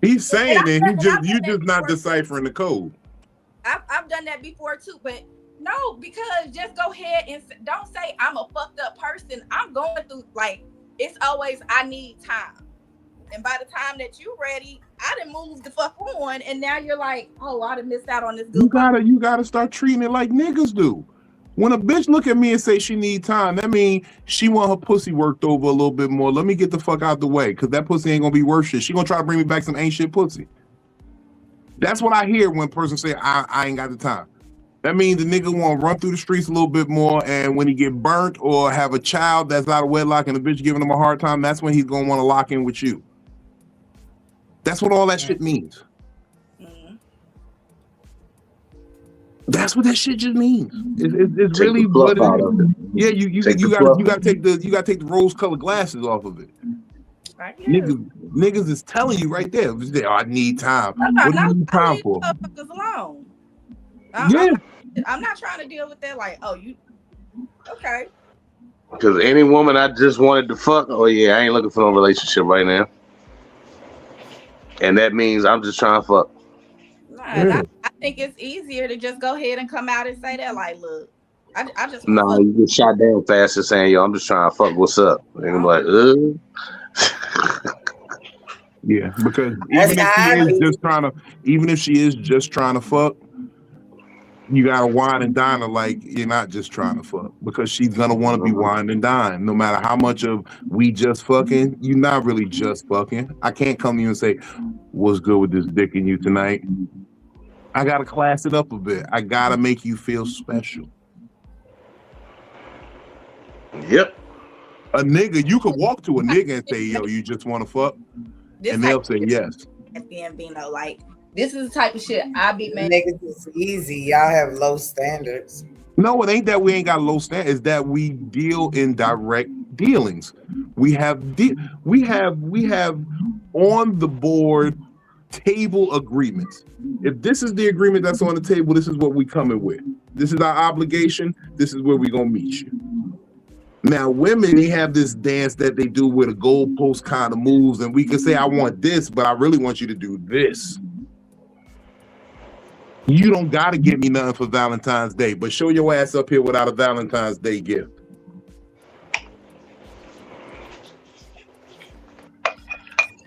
Speaker 1: He's saying that you just not deciphering the code.
Speaker 2: I've done that before too, but no, because just go ahead and don't say I'm a fucked up person. I'm going through, like, it's always, I need time. And by the time that you're ready, I done moved the fuck on, and now you're like, oh, I done missed out on this good.
Speaker 1: You gotta start treating it like niggas do. When a bitch look at me and say she need time, that means she want her pussy worked over a little bit more. Let me get the fuck out the way, because that pussy ain't gonna be worth shit. She gonna try to bring me back some ain't shit pussy. That's what I hear when a person say, I ain't got the time. That means the nigga want to run through the streets a little bit more, and when he get burnt or have a child that's out of wedlock and the bitch giving him a hard time, that's when he's gonna want to lock in with you. That's what all that shit means. Mm-hmm. That's what that shit just means. It's really what it is. Yeah, you gotta take the rose-colored glasses off of it. Right. Niggas is telling you right there. Oh, I need time. What do you need time for?
Speaker 2: Alone. I'm not trying to deal with that. Like, oh, you okay?
Speaker 3: Because any woman I just wanted to fuck, oh yeah, I ain't looking for no relationship right now. And that means I'm just trying to fuck.
Speaker 2: I think it's easier to just go ahead and come out and say that. Like, look, I just
Speaker 3: you get shot down fast and saying, yo, I'm just trying to fuck. What's up? And I'm like,
Speaker 1: Yeah, because
Speaker 4: That's how I be.
Speaker 1: even if she is just trying to fuck, you gotta wine and dine her like you're not just trying to fuck, because she's gonna want to be wine and dine. No matter how much of we just fucking, you're not really just fucking. I can't come to you and say, "What's good with this dick in you tonight?" I gotta class it up a bit. I gotta make you feel special.
Speaker 3: Yep.
Speaker 1: A nigga, you could walk to a nigga and say, "Yo, you just want to fuck," and they'll say yes.
Speaker 2: Bambino, like, this is the type of shit I be mad.
Speaker 4: Niggas is easy. Y'all have low standards.
Speaker 1: No, it ain't that we ain't got low standards. It's that we deal in direct dealings. We have on the board table agreements. If this is the agreement that's on the table, this is what we coming with. This is our obligation. This is where we gonna meet you. Now, women, they have this dance that they do where the goalpost kind of moves, and we can say, "I want this, but I really want you to do this." You don't got to give me nothing for Valentine's Day, but show your ass up here without a Valentine's Day gift.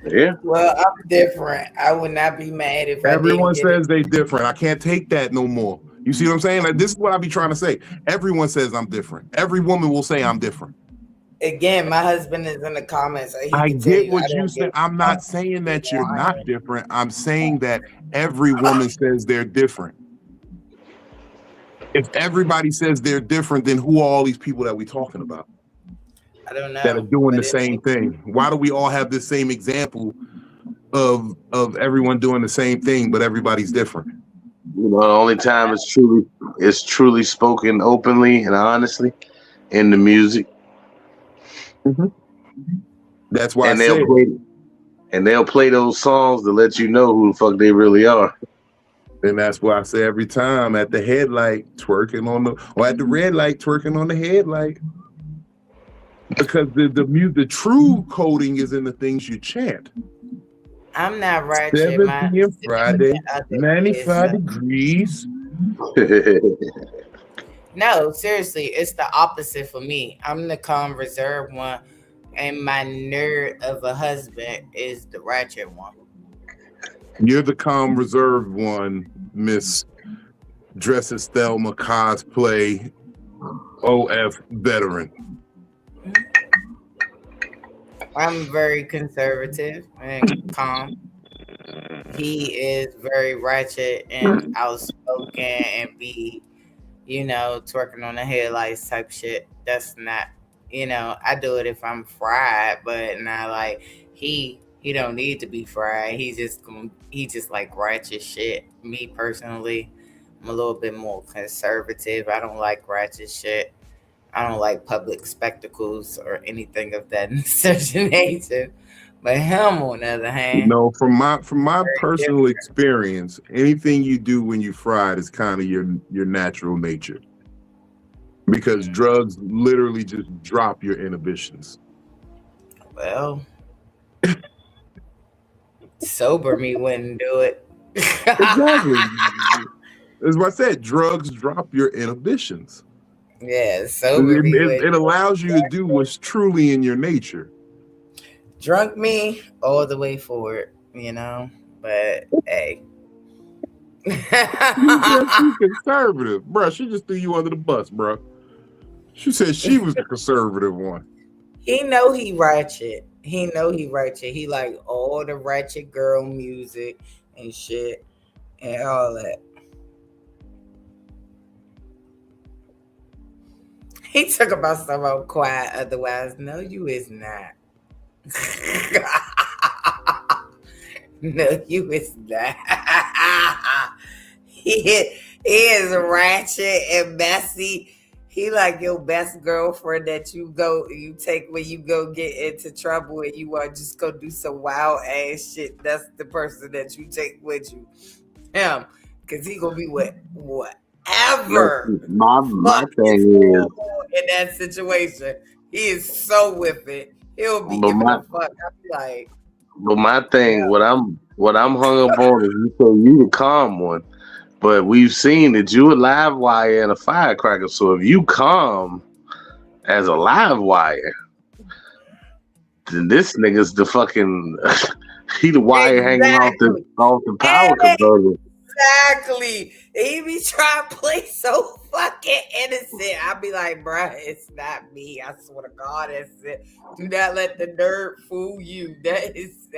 Speaker 3: Yeah.
Speaker 4: Well, I'm different. I would not be mad if
Speaker 1: everyone says they different. I can't take that no more. You see what I'm saying? Like, this is what I be trying to say. Everyone says I'm different. Every woman will say I'm different.
Speaker 4: Again, my husband is in the comments.
Speaker 1: I get what you said. I'm not saying that you're not different. I'm saying that every woman says they're different. If everybody says they're different, then who are all these people that we talking about?
Speaker 4: I don't know.
Speaker 1: That are doing the same thing. Why do we all have this same example of everyone doing the same thing, but everybody's different?
Speaker 3: You know, the only time it's truly spoken openly and honestly in the music.
Speaker 1: Mm-hmm. That's why
Speaker 3: they'll play those songs to let you know who the fuck they really are.
Speaker 1: And that's why I say every time at the headlight twerking or at the red light twerking on the headlight, because the true coding is in the things you chant.
Speaker 4: I'm not ratchet.
Speaker 1: 7 p.m. Friday, 95 degrees.
Speaker 4: No, seriously, it's the opposite for me. I'm the calm, reserved one, and my nerd of a husband is the ratchet one.
Speaker 1: You're the calm, reserved one, Miss Dresses Thelma cosplay OF veteran.
Speaker 4: I'm very conservative and calm. He is very ratchet and outspoken and be, twerking on the headlights type shit. That's not, I do it if I'm fried, but not like he don't need to be fried. He just like ratchet shit. Me personally, I'm a little bit more conservative. I don't like ratchet shit. I don't like public spectacles or anything of that such nature. But him, on the other hand,
Speaker 1: no. From my personal experience, anything you do when you fried is kind of your natural nature, because drugs literally just drop your inhibitions.
Speaker 4: Well, sober me wouldn't do it.
Speaker 1: Exactly. As what I said, drugs drop your inhibitions.
Speaker 4: Yeah, sober me.
Speaker 1: It allows you to do what's truly in your nature.
Speaker 4: Drunk me all the way forward, but hey.
Speaker 1: She's conservative, bro. She just threw you under the bus, bro. She said she was the conservative one.
Speaker 4: He know he ratchet. He like all the ratchet girl music and shit and all that. He talk about stuff I'm quiet, otherwise. No, you is not. No, you is not. He is ratchet and messy. He like your best girlfriend that you take when you go get into trouble and you want to just go do some wild ass shit. That's the person that you take with you. Him. Because he gonna be whatever.
Speaker 3: My thing is,
Speaker 4: in that situation, he is so with it. He'll be giving a fuck. I'll be like,
Speaker 3: but my thing, what I'm hung up on is you say you the calm one, but we've seen that you a live wire and a firecracker. So if you calm as a live wire, then this nigga's the fucking He the wire hanging off
Speaker 4: Exactly.
Speaker 3: the power controller.
Speaker 4: Exactly. He be trying to play so fucking innocent. I be like, bruh, it's not me. I swear to God, it's it. Do not let the nerd fool you. That is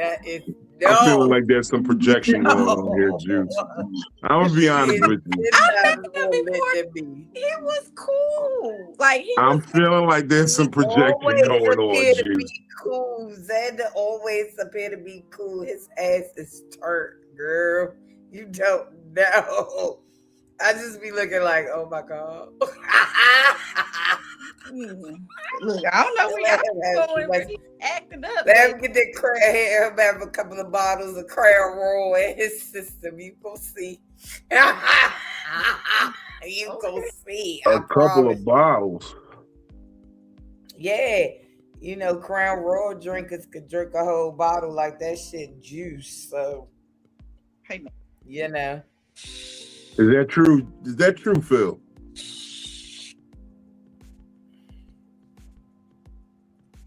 Speaker 4: no.
Speaker 1: I'm feeling like there's some projection going on here, Juice. I'm gonna be honest with you.
Speaker 2: I met him before. He was cool. Like
Speaker 1: I'm feeling like there's some projection going on, Juice.
Speaker 4: Cool. Xander always appear to be cool. His ass is turned, girl. You don't know. I just be looking like, oh my God.
Speaker 2: Look, I don't know where y'all going. Acting up.
Speaker 4: Let him get that crayon hair. Him have a couple of bottles of crayon roll in his system. You go see. You go see.
Speaker 1: A couple of bottles.
Speaker 4: Yeah. You know, Crown Royal drinkers could drink a whole bottle like that shit juice. So,
Speaker 2: hey man.
Speaker 4: You know.
Speaker 1: Is that true? Is that true, Phil?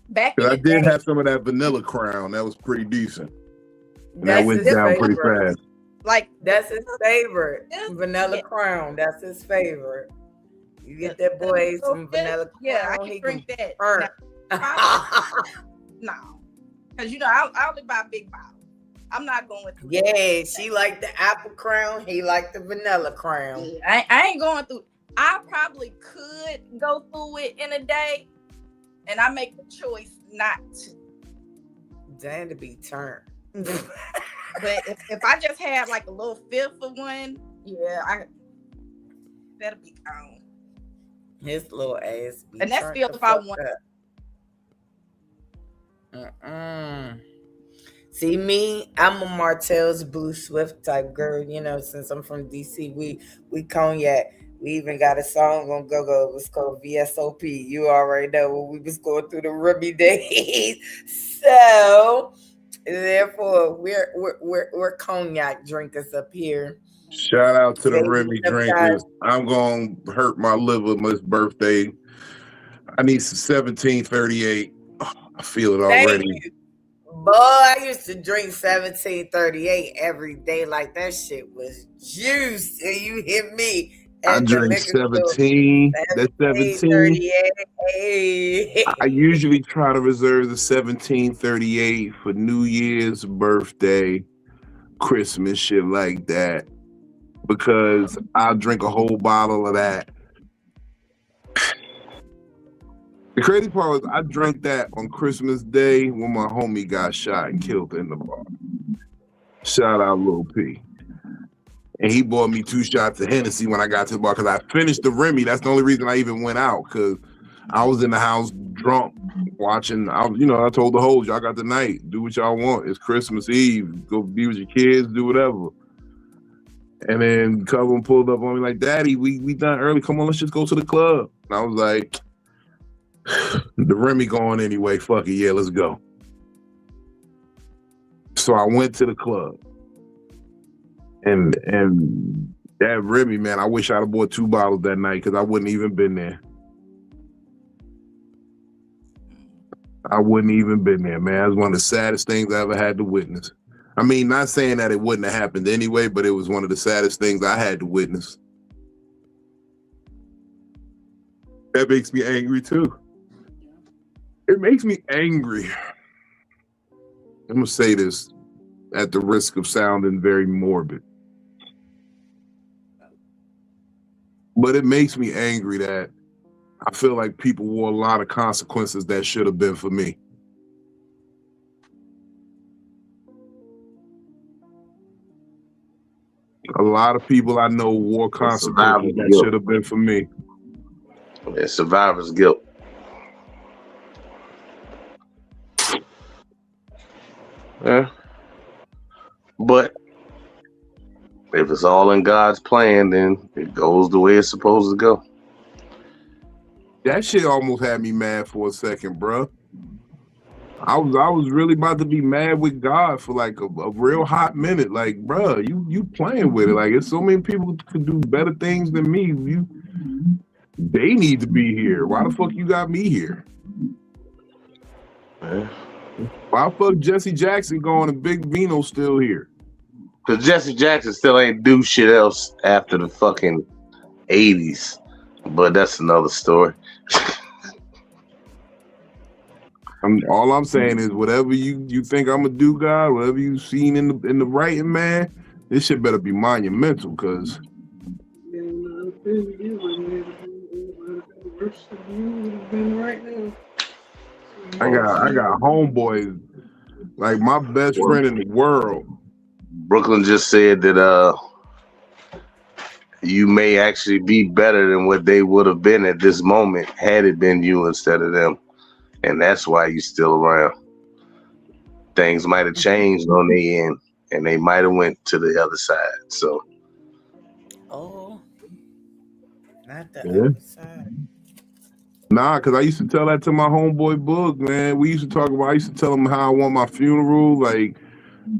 Speaker 1: Because I did have some of that vanilla Crown. That was pretty decent. And that went down pretty fast.
Speaker 4: Like that's his favorite. Vanilla Crown. That's his favorite. You get that boy some vanilla Crown.
Speaker 2: Yeah, I can drink that. No. Because you know, I only buy a big bottle. I'm not going through.
Speaker 4: Yeah, she liked the apple crown. He liked the vanilla crown.
Speaker 2: Yeah, I ain't going through. I probably could go through it in a day, and I make the choice not to.
Speaker 4: Damn, to be turned.
Speaker 2: But if I just had like a little fifth of one, yeah, that'll be gone.
Speaker 4: His little ass.
Speaker 2: And that's still if I want.
Speaker 4: See me, I'm a Martell's Blue Swift type girl. You know, since I'm from DC, we cognac. We even got a song on Go-Go. It was called VSOP. You already know when we was going through the Remy days. So therefore, we're cognac drinkers up here.
Speaker 1: Shout out to the Remy drinkers. I'm gonna hurt my liver this birthday. I need some 1738. Oh, I feel it already.
Speaker 4: Boy, I used to drink 1738 every day. Like that shit was juice. And you hit me.
Speaker 1: I drink 17. That's 17. I usually try to reserve the 1738 for New Year's, birthday, Christmas, shit like that. Because I'll drink a whole bottle of that. The crazy part was I drank that on Christmas Day when my homie got shot and killed in the bar. Shout out Lil P. And he bought me 2 shots of Hennessy when I got to the bar because I finished the Remy. That's the only reason I even went out, because I was in the house drunk watching. I told the hoes, y'all got the night. Do what y'all want. It's Christmas Eve. Go be with your kids. Do whatever. And then Coven pulled up on me like, Daddy, we done early. Come on, let's just go to the club. And I was like, the Remy going anyway. Fuck it. Yeah, let's go. So I went to the club. And that Remy, man, I wish I'd have bought 2 bottles that night because I wouldn't even been there. I wouldn't even been there, man. It was one of the saddest things I ever had to witness. I mean, not saying that it wouldn't have happened anyway, but it was one of the saddest things I had to witness. That makes me angry too. It makes me angry. I'm gonna say this at the risk of sounding very morbid. But it makes me angry that I feel like people wore a lot of consequences that should have been for me. A lot of people I know wore consequences that should have been for me.
Speaker 3: It's survivor's guilt. Yeah. But if it's all in God's plan, then it goes the way it's supposed to go.
Speaker 1: That shit almost had me mad for a second, bro. I was really about to be mad with God for like a real hot minute. Like, bro, you playing with it. Like, it's so many people could do better things than me. They need to be here. Why the fuck you got me here?
Speaker 3: Yeah.
Speaker 1: Why fuck Jesse Jackson going and Big Vino still here?
Speaker 3: Because Jesse Jackson still ain't do shit else after the fucking 80s. But that's another story.
Speaker 1: All I'm saying is whatever you think I'm gonna do, God, whatever you seen in the writing, man, this shit better be monumental, cause I got homeboys, like my best friend in the world.
Speaker 3: Brooklyn just said that you may actually be better than what they would have been at this moment had it been you instead of them. And that's why you still around. Things might have changed on their end, and they might have went to the other side. So,
Speaker 4: not the other side.
Speaker 1: Nah, because I used to tell that to my homeboy Boog, man. I used to tell him how I want my funeral. Like,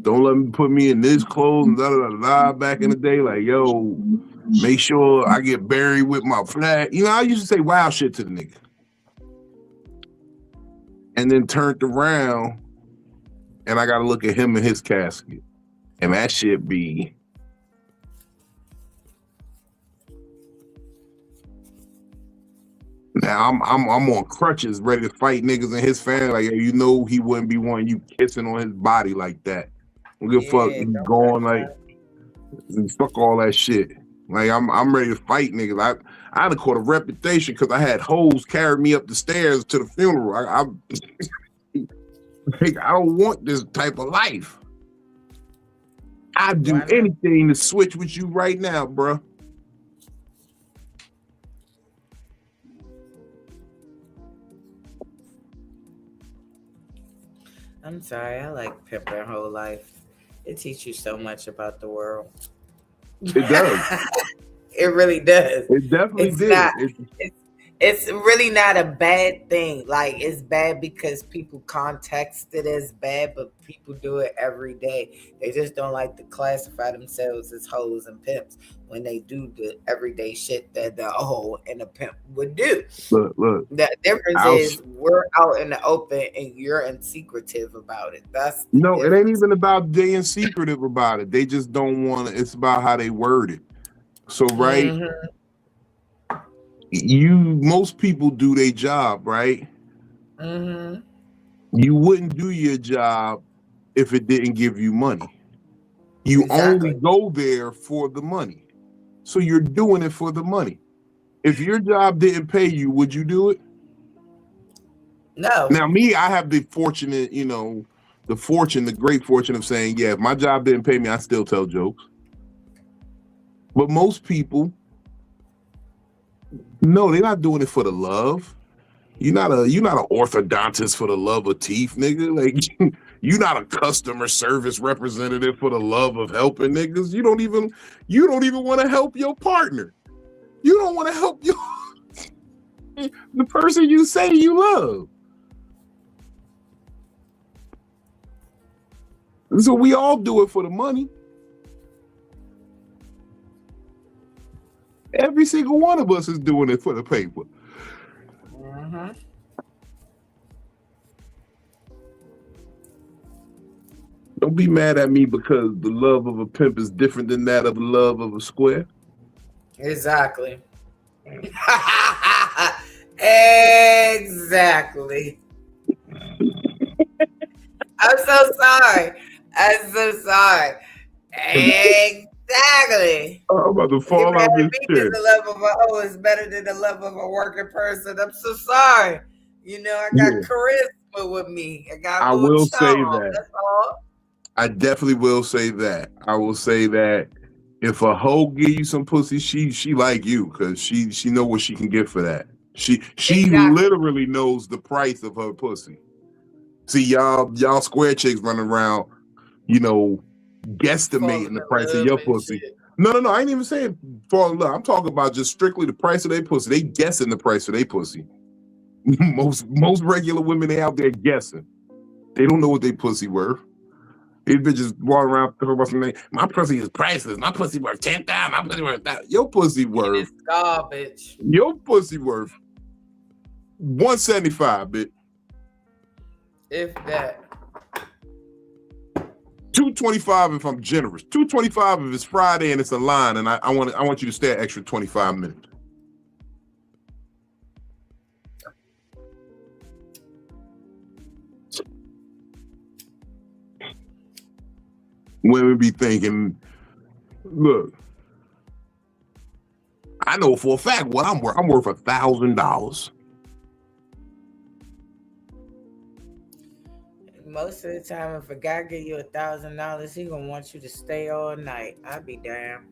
Speaker 1: don't let me put me in this clothes and da-da-da-da back in the day. Like, yo, make sure I get buried with my flag. You know, I used to say wild shit to the nigga. And then turned around, and I got to look at him in his casket. And that shit be... Now I'm on crutches, ready to fight niggas in his family. Like, you know, he wouldn't be wanting you kissing on his body like that. Don't give a fuck. He's going like, fuck all that shit. Like I'm ready to fight niggas. I done caught a reputation because I had hoes carry me up the stairs to the funeral. I don't want this type of life. I'd do anything to switch with you right now, bro.
Speaker 4: I'm sorry, I like Pimp Her Whole Life. It teaches you so much about the world.
Speaker 1: It does.
Speaker 4: It really does.
Speaker 1: It definitely did.
Speaker 4: It's really not a bad thing. Like, it's bad because people context it as bad, but people do it every day. They just don't like to classify themselves as hoes and pimps when they do the everyday shit that the hoe and a pimp would do.
Speaker 1: Look.
Speaker 4: The difference is we're out in the open and you're secretive about it. That's
Speaker 1: no, it ain't even about being secretive about it. They just don't want it. It's about how they word it. So, right. Mm-hmm. Most people do their job, right?
Speaker 4: Mm-hmm.
Speaker 1: You wouldn't do your job if it didn't give you money. You only go there for the money. So you're doing it for the money. If your job didn't pay you, would you do it?
Speaker 4: No.
Speaker 1: Now, me, I have the fortunate, the great fortune of saying, yeah, if my job didn't pay me, I still tell jokes. But most people, no, they're not doing it for the love. You're not an orthodontist for the love of teeth, nigga. Like, you're not a customer service representative for the love of helping niggas. You don't even want to help your partner. You don't want to help the person you say you love. So we all do it for the money. Every single one of us is doing it for the paper.
Speaker 4: Mm-hmm.
Speaker 1: Don't be mad at me because the love of a pimp is different than that of the love of a square.
Speaker 4: Exactly. Exactly. I'm so sorry. Exactly.
Speaker 1: I'm about to fall out this chair.
Speaker 4: The love of a hoe is better than the love of a working person. I'm so sorry. I got charisma with me. I will say that. That's all.
Speaker 1: I definitely will say that. I will say that if a hoe give you some pussy, she like you because she know what she can get for that. She literally knows the price of her pussy. See, y'all square chicks running around, guesstimating the price of your pussy. Shit. No, I ain't even saying fall in love. I'm talking about just strictly the price of their pussy. They guessing the price of their pussy. Most regular women, they out there guessing. They don't know what their pussy worth. These bitches walking around talking about something. My pussy is priceless. My pussy worth 10,000. My pussy worth that. Your pussy worth.
Speaker 4: It's garbage.
Speaker 1: Your pussy worth $175, bitch.
Speaker 4: If that.
Speaker 1: $225 if I'm generous. $225 if it's Friday and it's a line, and I want you to stay an extra 25 minutes. Women be thinking, look, I know for a fact what I'm worth. I'm worth $1,000.
Speaker 4: Most of the time, if a guy give you $1,000, he gonna want you to stay all night. I'd be damn.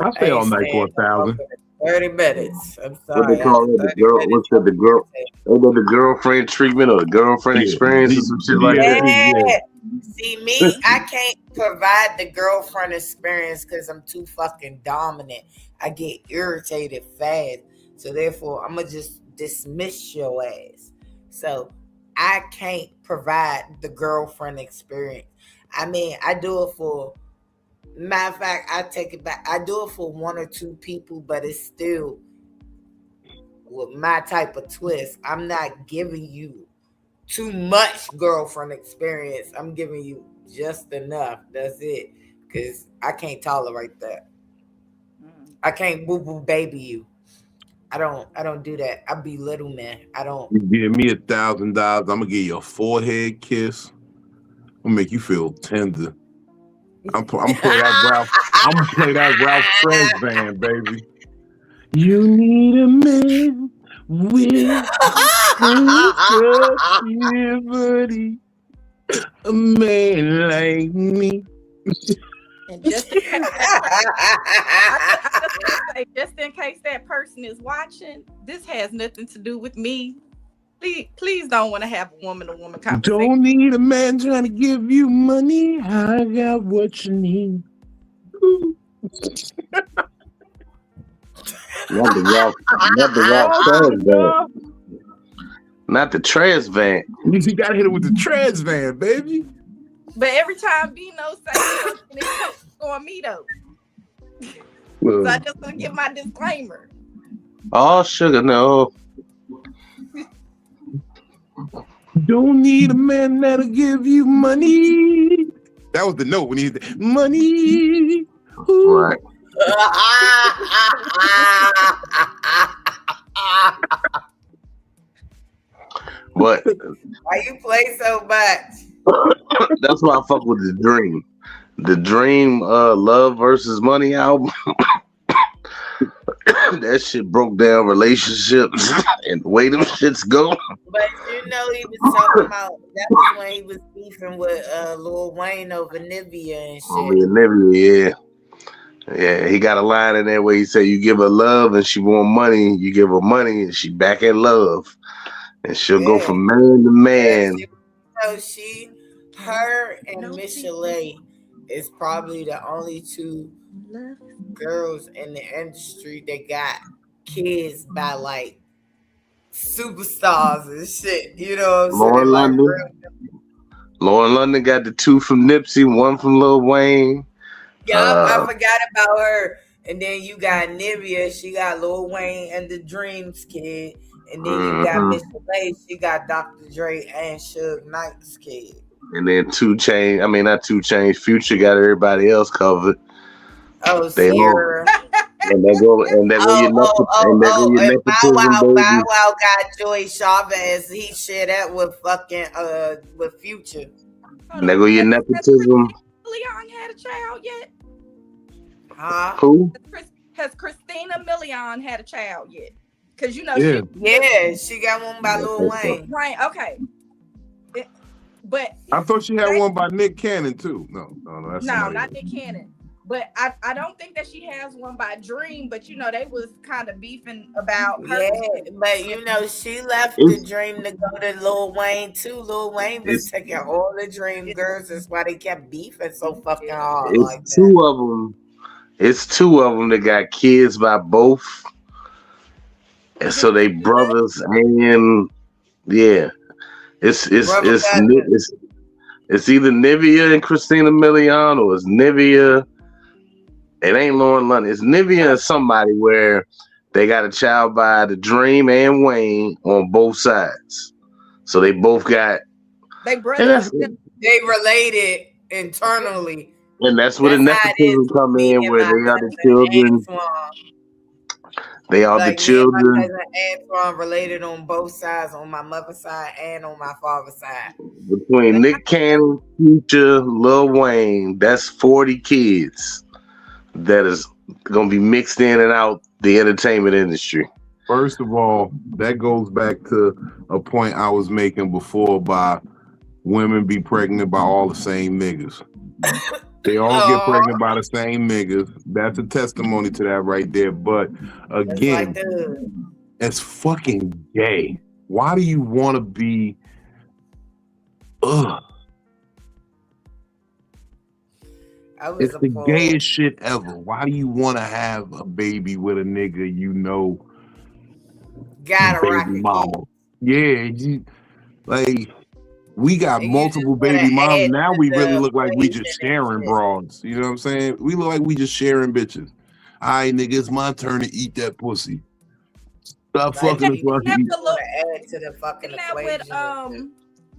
Speaker 1: I stay all night for $1,000.
Speaker 4: 30 minutes. I'm sorry.
Speaker 3: What they call it? The girl. What's that? The girl. They did the girlfriend treatment or the girlfriend experience or some shit like that.
Speaker 4: Yeah. See, me, I can't provide the girlfriend experience because I'm too fucking dominant. I get irritated fast. So therefore, I'm gonna just dismiss your ass. So I can't provide the girlfriend experience. I mean, I do it for, matter of fact, I take it back. I do it for one or two people, but it's still with my type of twist. I'm not giving you too much girlfriend experience. I'm giving you just enough. That's it. Because I can't tolerate that. I can't boo-boo baby you. I don't do that. I belittle men. I don't.
Speaker 1: You give me $1,000, I'm gonna give you a forehead kiss. I'm gonna make you feel tender. I'm play that Ralph Friends band, baby. You need a man with sensitivity, a man like me.
Speaker 2: And just in case, just in case that person is watching, this has nothing to do with me. Please don't want to have a woman-to-woman conversation.
Speaker 1: Don't need a man trying to give you money. I got what you need.
Speaker 3: Not the trash van.
Speaker 1: You gotta hit it with the trash van, baby.
Speaker 2: But every time Bino says something, it's on me though.
Speaker 1: Well,
Speaker 2: So I just gonna give my disclaimer.
Speaker 3: Oh, sugar, no.
Speaker 1: Don't need a man that'll give you money. That was the note when he said money. Ooh.
Speaker 3: Right. But
Speaker 4: why you play so much?
Speaker 3: That's why I fuck with the Dream. The Dream Love versus Money album. That shit broke down relationships and the way them shits go.
Speaker 4: But you know he was talking about, that was when he was beefing with Lil Wayne over Nivea and shit.
Speaker 3: Oh, yeah, Nivea, yeah. Yeah, he got a line in there where he said, you give her love and she want money, you give her money and she back in love. And she'll go from man to man.
Speaker 4: Her and Miss Chalet is probably the only two girls in the industry that got kids by like superstars and shit. You know what I'm saying?
Speaker 3: Lauren London got the two from Nipsey, one from Lil Wayne.
Speaker 4: Yeah, I forgot about her. And then you got Nivea, she got Lil Wayne and the Dreams kid. And then you got Miss Chalet, she got Dr. Dre and Suge Knight's kid.
Speaker 3: And then not 2 Chainz, Future got everybody else covered.
Speaker 4: Oh, Sierra.
Speaker 3: And they go your nepotism,
Speaker 4: Bow Wow got Joey Chavez. He shared that with fucking with Future.
Speaker 3: And they go your nepotism.
Speaker 2: Leon had a child yet?
Speaker 4: Huh?
Speaker 3: Who?
Speaker 2: Has Christina Milian had a child yet? Because you know
Speaker 4: she got one by Lil Wayne.
Speaker 2: Right, okay. But
Speaker 1: I thought she had one by Nick Cannon too. No, that's
Speaker 2: not Nick Cannon. But I don't think that she has one by Dream, but you know, they was kind of beefing about her.
Speaker 4: Yeah, but you know, she left the Dream to go to Lil Wayne too. Lil Wayne was taking all the Dream girls. That's why they kept beefing so fucking hard.
Speaker 3: It's two of them. It's two of them that got kids by both. And so they brothers and it's either Nivea and Christina Milian or it's Nivea. It ain't Lauren London. It's Nivea and somebody where they got a child by the Dream and Wayne on both sides. So they both got
Speaker 2: They
Speaker 3: And
Speaker 2: brothers.
Speaker 4: They related internally.
Speaker 3: and that's where the
Speaker 4: That's how it is
Speaker 3: nepotism
Speaker 4: with
Speaker 3: come
Speaker 4: me
Speaker 3: in,
Speaker 4: and
Speaker 3: where
Speaker 4: my
Speaker 3: they are the
Speaker 4: cousin
Speaker 3: children.
Speaker 4: Antoine.
Speaker 3: They are the
Speaker 4: Like me and my
Speaker 3: children
Speaker 4: cousin Antoine related on both sides, on my mother's side and on my father's side.
Speaker 3: between Nick Cannon, Future, Lil Wayne. That's 40 kids that is gonna be mixed in and out the entertainment industry.
Speaker 1: First of all, that goes back to a point I was making before by women be pregnant by all the same niggas. They all get pregnant by the same niggas. That's a testimony to that right there. But again, it's fucking gay. Why do you want to be? Ugh. It's the gayest shit ever. Why do you want to have a baby with a nigga you know?
Speaker 4: Got a
Speaker 1: baby
Speaker 4: rocket
Speaker 1: mama. Yeah, we got multiple baby moms. Now we really look like we just sharing broads. You know what I'm saying? We look like we just sharing bitches. All right, nigga, it's my turn to eat that pussy. Stop fucking the fucking.
Speaker 4: Add to the fucking equation.
Speaker 2: What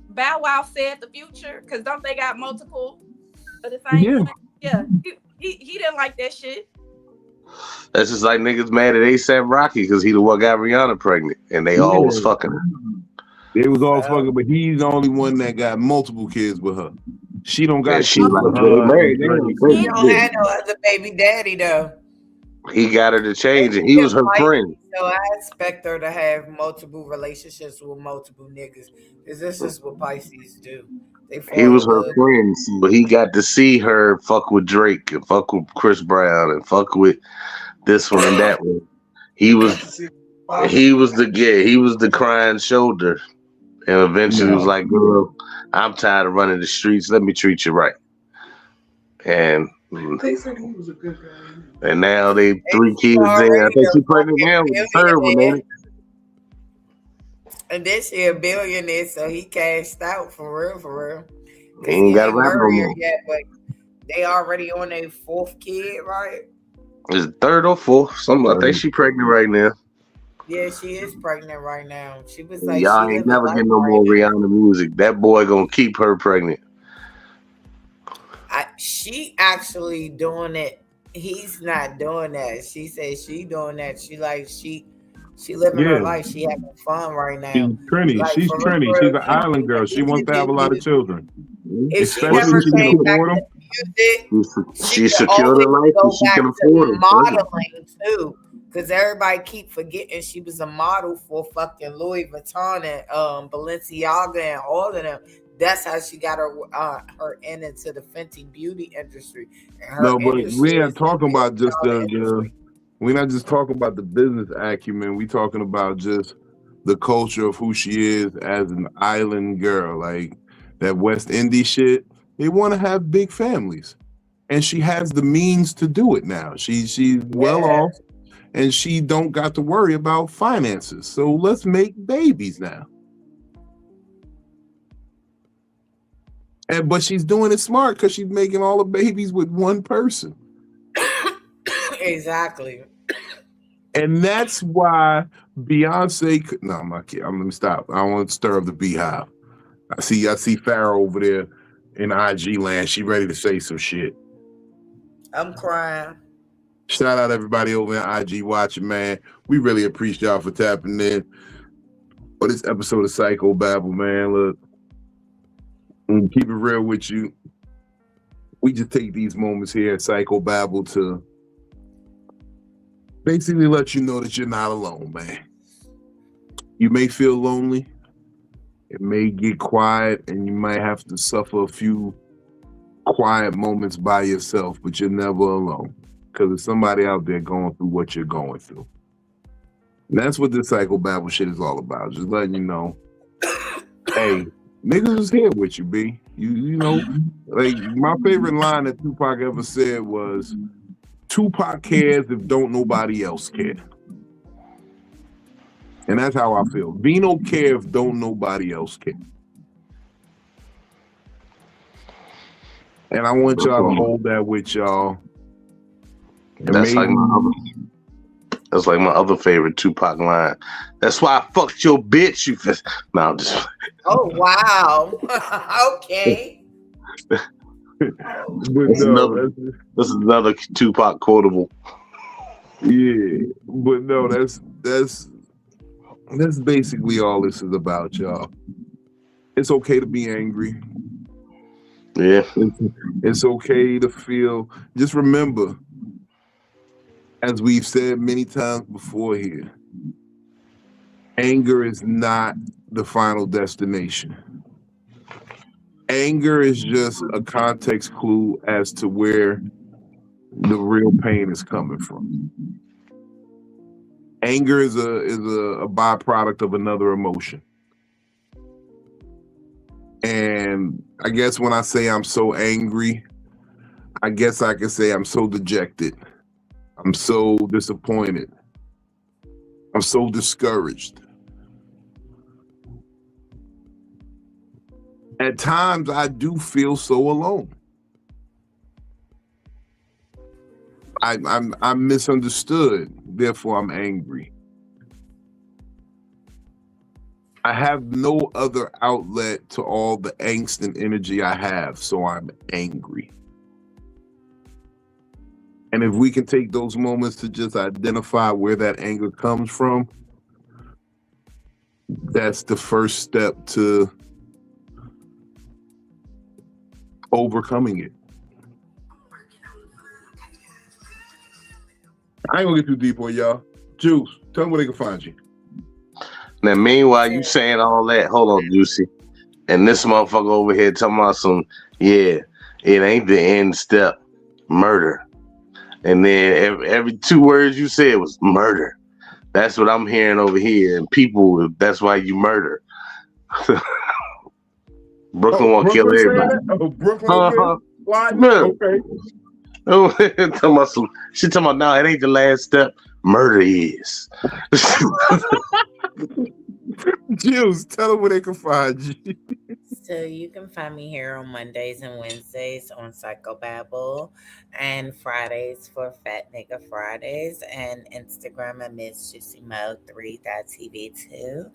Speaker 2: Bow Wow said the Future, because don't they got multiple of the same one? Yeah. He didn't like that shit.
Speaker 3: That's just like niggas mad at ASAP Rocky because he the one got Rihanna pregnant and they all was fucking her.
Speaker 1: They was all fucking, but he's the only one that got multiple kids with her. She don't got
Speaker 3: She like,
Speaker 4: he don't have no other baby daddy though.
Speaker 3: He got her to change it. He was her friend.
Speaker 4: So I expect her to have multiple relationships with multiple niggas. Because this is what Pisces do.
Speaker 3: He was her friend, but he got to see her fuck with Drake and fuck with Chris Brown and fuck with this one and that one. He was the crying shoulder, and eventually was like, "Girl, I'm tired of running the streets. Let me treat you right." And they said he was a good guy. And now they 3 kids in. I think she's pregnant now with the third one, ain't it?
Speaker 4: And this year, billionaire, so he cashed out for real.
Speaker 3: He ain't got a rap no more
Speaker 4: yet, but they already on their 4th kid, right?
Speaker 3: Is it 3rd or 4th? I think she pregnant right now.
Speaker 4: Yeah, she is pregnant right now. She was like,
Speaker 3: y'all ain't never get no more Rihanna music. That boy gonna keep her pregnant.
Speaker 4: She actually doing it. He's not doing that. She says she doing that. She living her life. She having fun right now.
Speaker 1: She's Trini.
Speaker 4: Like,
Speaker 1: She's Trini. She's an island girl. She wants to have a lot of children.
Speaker 4: If she never came back to music, she secured her life and she can afford it. Modeling too, because everybody keep forgetting she was a model for fucking Louis Vuitton and Balenciaga and all of them. That's how she got her into the Fenty beauty industry.
Speaker 1: No, but we ain't talking about just we're not just talking about the business acumen. We talking about just the culture of who she is as an island girl, like that West Indies shit. They want to have big families, and she has the means to do it now. She's well off, and she don't got to worry about finances. So let's make babies now. But she's doing it smart because she's making all the babies with one person.
Speaker 4: Exactly.
Speaker 1: And that's why Beyonce could. No, I'm not kidding. Let me stop. I don't want to stir up the beehive. I see Farrah over there in IG land. She ready to say some shit.
Speaker 4: I'm crying.
Speaker 1: Shout out everybody over in IG watching, man. We really appreciate y'all for tapping in for this episode of Psycho-Babble, man. Look. And keep it real with you. We just take these moments here at Psycho-Babble to basically let you know that you're not alone, man. You may feel lonely. It may get quiet, and you might have to suffer a few quiet moments by yourself, but you're never alone because there's somebody out there going through what you're going through. And that's what this Psycho-Babble shit is all about. Just letting you know, hey, niggas is here with you, B. You know, like my favorite line that Tupac ever said was, Tupac cares if don't nobody else care. And that's how I feel. Vino cares if don't nobody else care. And I want y'all to hold that with y'all.
Speaker 3: That's like That's like my other favorite Tupac line. That's why I fucked your bitch. No, I'm just.
Speaker 4: Oh wow. Okay.
Speaker 1: But
Speaker 3: That's
Speaker 1: no,
Speaker 3: this is another Tupac quotable.
Speaker 1: yeah. But no, that's basically all this is about, y'all. It's okay to be angry.
Speaker 3: Yeah.
Speaker 1: It's okay to feel. Just remember, as we've said many times before here, anger is not the final destination. Anger is just a context clue as to where the real pain is coming from. Anger is a byproduct of another emotion. And I guess when I say I'm so angry, I guess I can say I'm so dejected. I'm so disappointed. I'm so discouraged. At times, I do feel so alone. I'm misunderstood, therefore I'm angry. I have no other outlet to all the angst and energy I have, so I'm angry. And if we can take those moments to just identify where that anger comes from, that's the first step to overcoming it. I ain't gonna get too deep on y'all. Juice, tell them where they can find you.
Speaker 3: Now, meanwhile, you saying all that, hold on, Juicy. And this motherfucker over here talking about some, yeah, it ain't the end step, murder. And then every 2 words you said was murder. That's what I'm hearing over here. And people, that's why you murder. Brooklyn won't kill everybody.
Speaker 1: Brooklyn, okay.
Speaker 3: She talking about, no, it ain't the last step. Murder is.
Speaker 1: Juice, tell them where they can find you.
Speaker 4: So you can find me here on Mondays and Wednesdays on Psycho-Babble, and Fridays for Fat Nigga Fridays, and Instagram at MissJuicyMo3.tv too.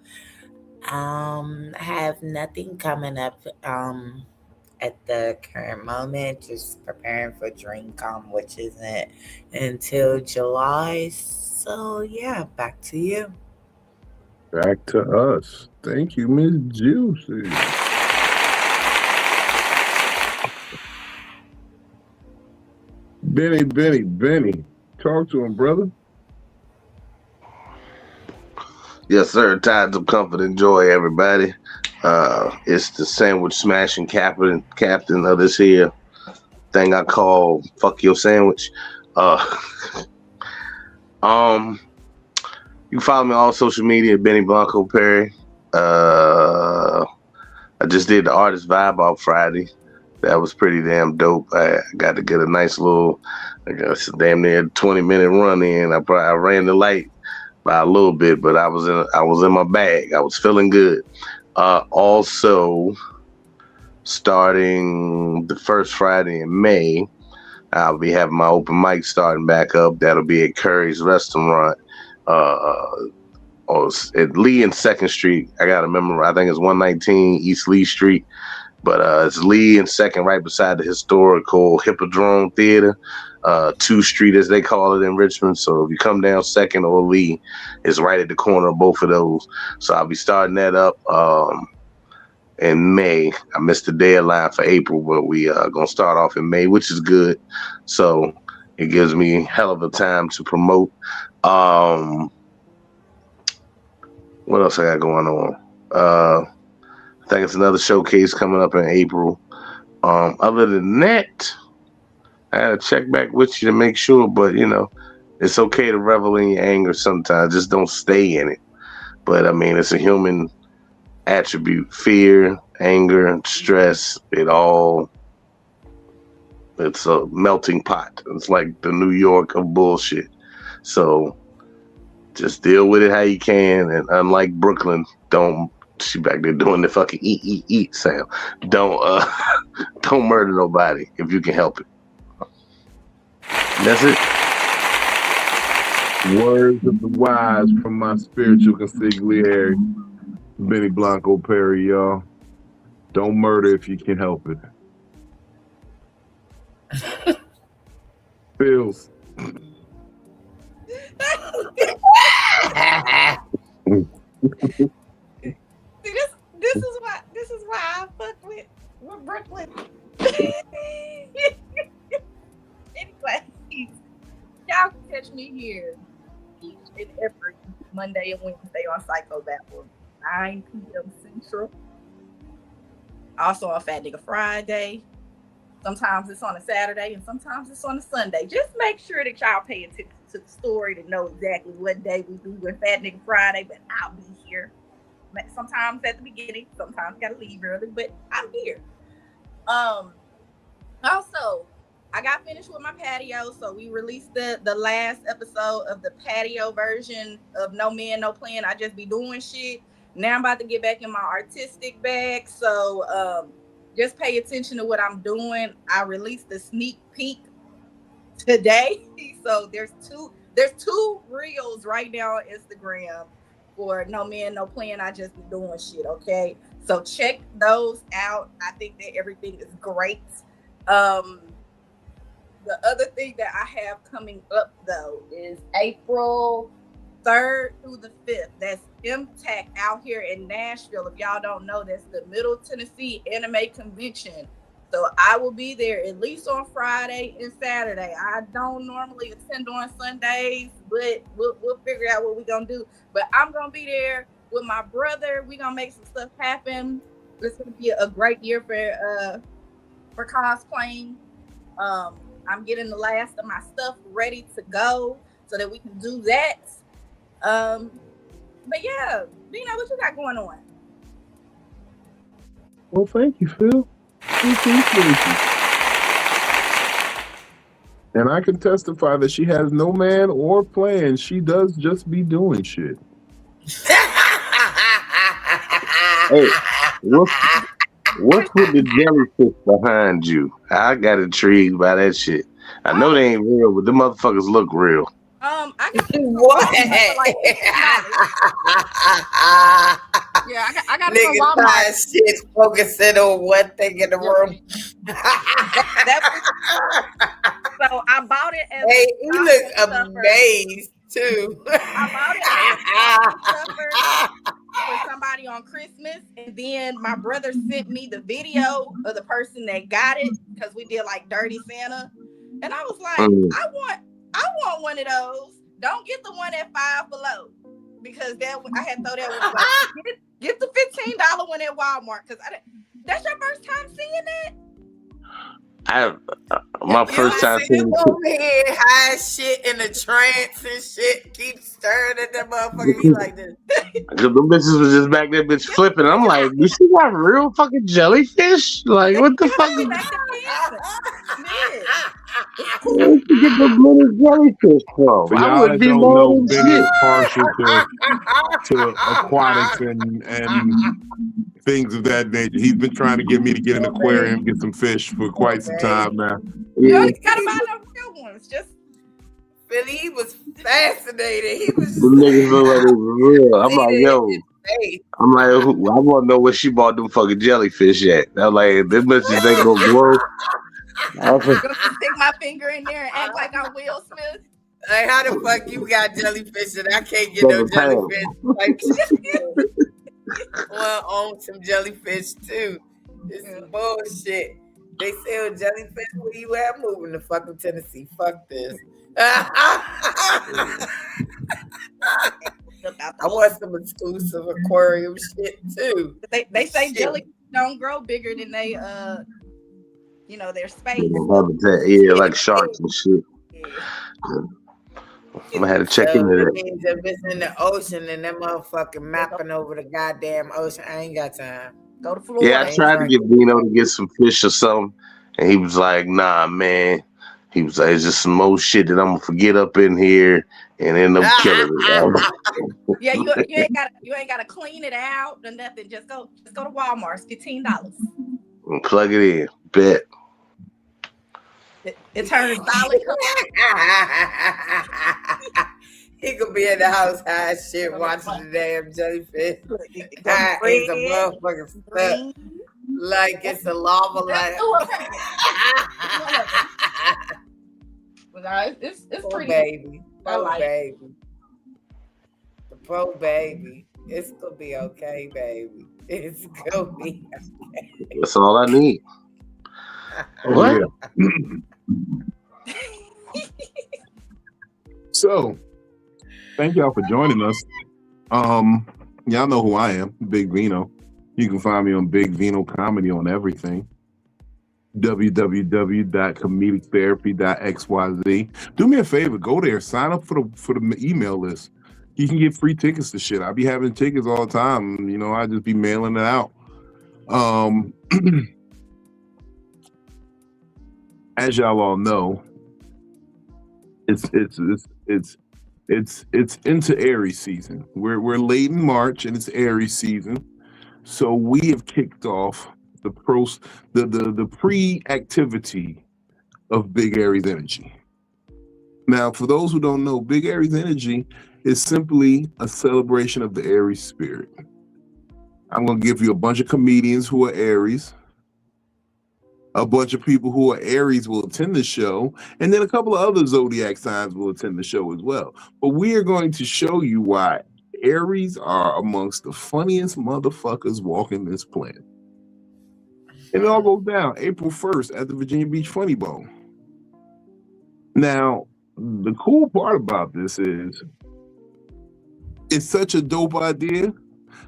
Speaker 4: I have nothing coming up at the current moment, just preparing for DreamCon, which isn't until July. So yeah, back to you.
Speaker 1: Back to us. Thank you, Miss Juicy. Benny. Talk to him, brother.
Speaker 3: Yes, sir. Tides of comfort and joy, everybody. It's the sandwich smashing captain of this here thing I call fuck your sandwich. You can follow me on all social media, Benny Blanco Perry. I just did the artist vibe off Friday. That was pretty damn dope. I got to get a nice little, I guess, damn near 20-minute run in. I ran the light by a little bit, but I was in my bag. I was feeling good. Also, starting the first Friday in May, I'll be having my open mic starting back up. That'll be at Curry's Restaurant, at Lee and 2nd Street. I gotta remember. I think it's 119 East Lee Street. But it's Lee and 2nd, right beside the historical Hippodrome Theater, 2 Street as they call it in Richmond. So if you come down 2nd or Lee, it's right at the corner of both of those. So I'll be starting that up in May. I missed the deadline for April, but we gonna start off in May, which is good. So it gives me hell of a time to promote. What else I got going on? I think it's another showcase coming up in April. Other than that, I gotta check back with you to make sure, but it's okay to revel in your anger sometimes. Just don't stay in it. But I mean, it's a human attribute. Fear, anger, stress, it's a melting pot. It's like the New York of bullshit. So just deal with it how you can. And unlike Brooklyn, she back there doing the fucking eat sound. Don't murder nobody if you can help it. That's it.
Speaker 1: Words of the wise from my spiritual consigliere, Benny Blanco Perry, y'all. Don't murder if you can help it. Feels.
Speaker 2: See, this is why I fuck with Brooklyn. Anyway, y'all can catch me here each and every Monday and Wednesday on Psycho-Babble, 9 p.m. Central. Also on Fat Nigga Friday. Sometimes it's on a Saturday and sometimes it's on a Sunday. Just make sure that y'all pay attention to the story to know exactly what day we do with Fat Nigga Friday, but I'll be here. Sometimes at the beginning, sometimes gotta leave early, but I'm here. Also, I got finished with my patio, so we released the last episode of the patio version of No Man, No Plan. I just be doing shit. Now I'm about to get back in my artistic bag, so just pay attention to what I'm doing. I released the sneak peek today, so there's two reels right now on Instagram for No Man, No Plan. I just be doing shit, okay? So check those out. I think that everything is great. The other thing that I have coming up, though, is April 3rd through the 5th. That's MTAC out here in Nashville. If y'all don't know, that's the Middle Tennessee Anime Convention. So I will be there at least on Friday and Saturday. I don't normally attend on Sundays, but we'll figure out what we're going to do. But I'm going to be there with my brother. We're going to make some stuff happen. It's going to be a great year for cosplaying. I'm getting the last of my stuff ready to go so that we can do that. But yeah, Dino, what you got going on?
Speaker 1: Well, thank you, Phil. And I can testify that she has no man or plan. She does just be doing shit.
Speaker 3: Hey, what's with the jellyfish behind you? I got intrigued by that shit. I know they ain't real, but the motherfuckers look real.
Speaker 2: I got
Speaker 4: what?
Speaker 2: Like yeah, I got it from Walmart.
Speaker 4: Shit, focusing on one thing in the room.
Speaker 2: So I bought it as
Speaker 4: hey, you look amazed too.
Speaker 2: I bought it as for somebody on Christmas, and then my brother sent me the video of the person that got it because we did like Dirty Santa, and I was like, I want one of those. Don't get the one at $5 Below because I had to throw that one. Like, get the $15 one at Walmart because that's your first time seeing that.
Speaker 3: My first time seeing
Speaker 4: over here, high shit in a trance and shit, keep stirring at that motherfucker. He like this.
Speaker 3: The bitches was just back there, bitch flipping. I'm like, do she got real fucking jellyfish? Like, what the fuck? Where did you get the little jellyfish from?
Speaker 1: For
Speaker 3: I
Speaker 1: y'all
Speaker 3: wouldn't
Speaker 1: that
Speaker 3: be
Speaker 1: don't know,
Speaker 3: knowing
Speaker 1: Benny
Speaker 3: shit.
Speaker 1: is partial to aquatics and things of that nature. He's been trying to get me to get an aquarium, get some fish for quite some time now.
Speaker 2: You ain't gotta buy no real ones. Just
Speaker 4: Philly, he was fascinated. He was.
Speaker 3: The niggas look like it was real. I'm like, yo. I'm like, I want to know where she bought them fucking jellyfish at. I'm like, this bitches ain't gonna grow.
Speaker 2: I'm gonna stick my finger in there and act like I'm Will Smith.
Speaker 4: Like, how the fuck you got jellyfish and I can't get no jellyfish? Like, well, own some jellyfish too. This is bullshit. They sell jellyfish where you at? I'm moving to fucking Tennessee. Fuck this. I want some exclusive aquarium shit too.
Speaker 2: They say jellyfish don't grow bigger than they their space.
Speaker 3: Yeah, like sharks and shit. Yeah. I'm gonna have to check into that.
Speaker 4: Means if it's in the ocean and that motherfucking mapping over the goddamn ocean, I ain't got time.
Speaker 2: Go to Florida.
Speaker 3: Yeah, I tried to get Vino to get some fish or something, and he was like, "Nah, man." He was like, "It's just some more shit that I'm gonna forget up in here and end up killing it."
Speaker 2: Yeah, you ain't gotta clean it out or nothing. Just go to Walmart. It's $15.
Speaker 3: And plug it in. Bet.
Speaker 2: It turns solid.
Speaker 4: He could be in the house high as shit watching the damn jellyfish. High as a motherfucking stuff. Like it's a lava light.
Speaker 2: It's
Speaker 4: Poor
Speaker 2: pretty.
Speaker 4: baby.
Speaker 2: I
Speaker 4: Poor
Speaker 2: like
Speaker 4: baby. The poor baby. It's gonna be okay, baby. It's gonna be okay.
Speaker 3: That's all I need.
Speaker 1: Oh, yeah. So, thank y'all for joining us. Y'all know who I am, Big Vino. You can find me on Big Vino Comedy on everything. www.comedictherapy.xyz. Do me a favor, go there, sign up for the email list. You can get free tickets to shit. I be having tickets all the time. You know, I just be mailing it out. As y'all all know, it's into Aries season. We're late in March and it's Aries season. So we have kicked off the pre-activity of Big Aries Energy. Now, for those who don't know, Big Aries Energy is simply a celebration of the Aries spirit. I'm going to give you a bunch of comedians who are Aries. A bunch of people who are Aries will attend the show, and then a couple of other zodiac signs will attend the show as well. But we are going to show you why Aries are amongst the funniest motherfuckers walking this planet. And it all goes down April 1st at the Virginia Beach Funny Bone. Now, the cool part about this is it's such a dope idea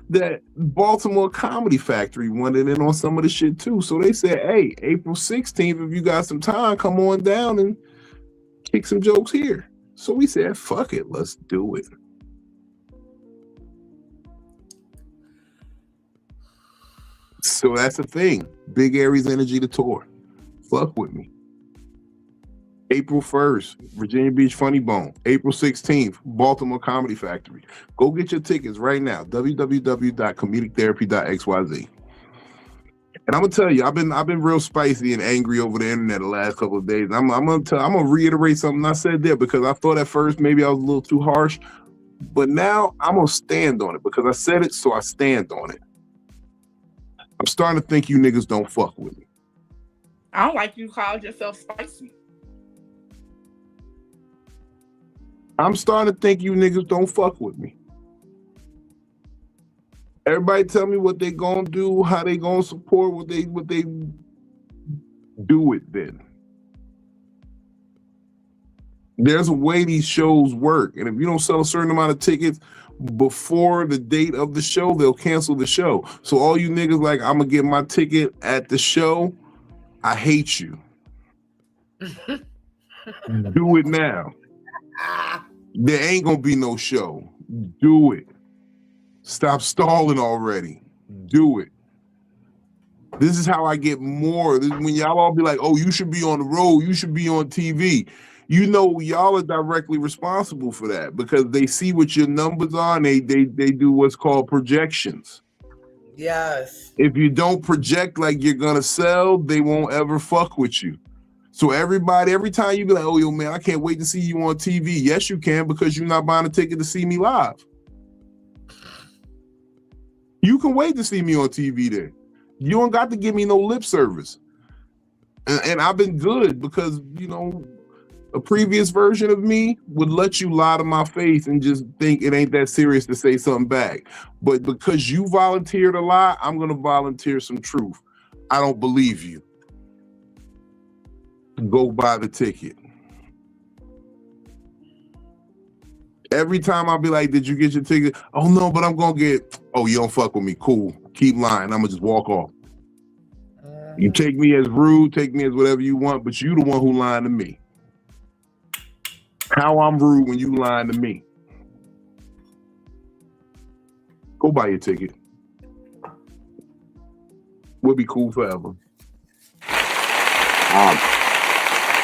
Speaker 1: that Baltimore Comedy Factory wanted in on some of the shit too. So they said, hey, April 16th, if you got some time, come on down and kick some jokes here. So we said, fuck it, let's do it. So that's the thing. Big Aries Energy to tour. Fuck with me. April 1st, Virginia Beach Funny Bone. April 16th, Baltimore Comedy Factory. Go get your tickets right now. www.comedictherapy.xyz. And I'm gonna tell you, I've been real spicy and angry over the internet the last couple of days. I'm gonna reiterate something I said there because I thought at first maybe I was a little too harsh, but now I'm gonna stand on it because I said it, so I stand on it. I'm starting to think you niggas don't fuck with me.
Speaker 2: I don't like you called yourself spicy.
Speaker 1: I'm starting to think you niggas don't fuck with me. Everybody tell me what they gonna do, how they gonna support, what they do it then. There's a way these shows work, and if you don't sell a certain amount of tickets before the date of the show, they'll cancel the show. So all you niggas like, I'm gonna get my ticket at the show, I hate you. Do it now. There ain't gonna be no show. Do it. Stop stalling already. Do it. This is how I get more. When y'all all be like, oh, you should be on the road, you should be on TV. You know, y'all are directly responsible for that because they see what your numbers are and they do what's called projections.
Speaker 4: Yes.
Speaker 1: If you don't project like you're gonna sell, they won't ever fuck with you. So everybody, every time you be like, oh, yo, man, I can't wait to see you on TV. Yes, you can because you're not buying a ticket to see me live. You can wait to see me on TV there. You don't got to give me no lip service. And I've been good because, you know, a previous version of me would let you lie to my face and just think it ain't that serious to say something back. But because you volunteered a lie, I'm going to volunteer some truth. I don't believe you. Go buy the ticket. Every time I'll be like, did you get your ticket? Oh, no, but I'm going to get, oh, you don't fuck with me. Cool. Keep lying. I'm going to just walk off. You take me as rude, take me as whatever you want, but you the one who lying to me. How I'm rude when you lying to me. Go buy your ticket. We'll be cool forever.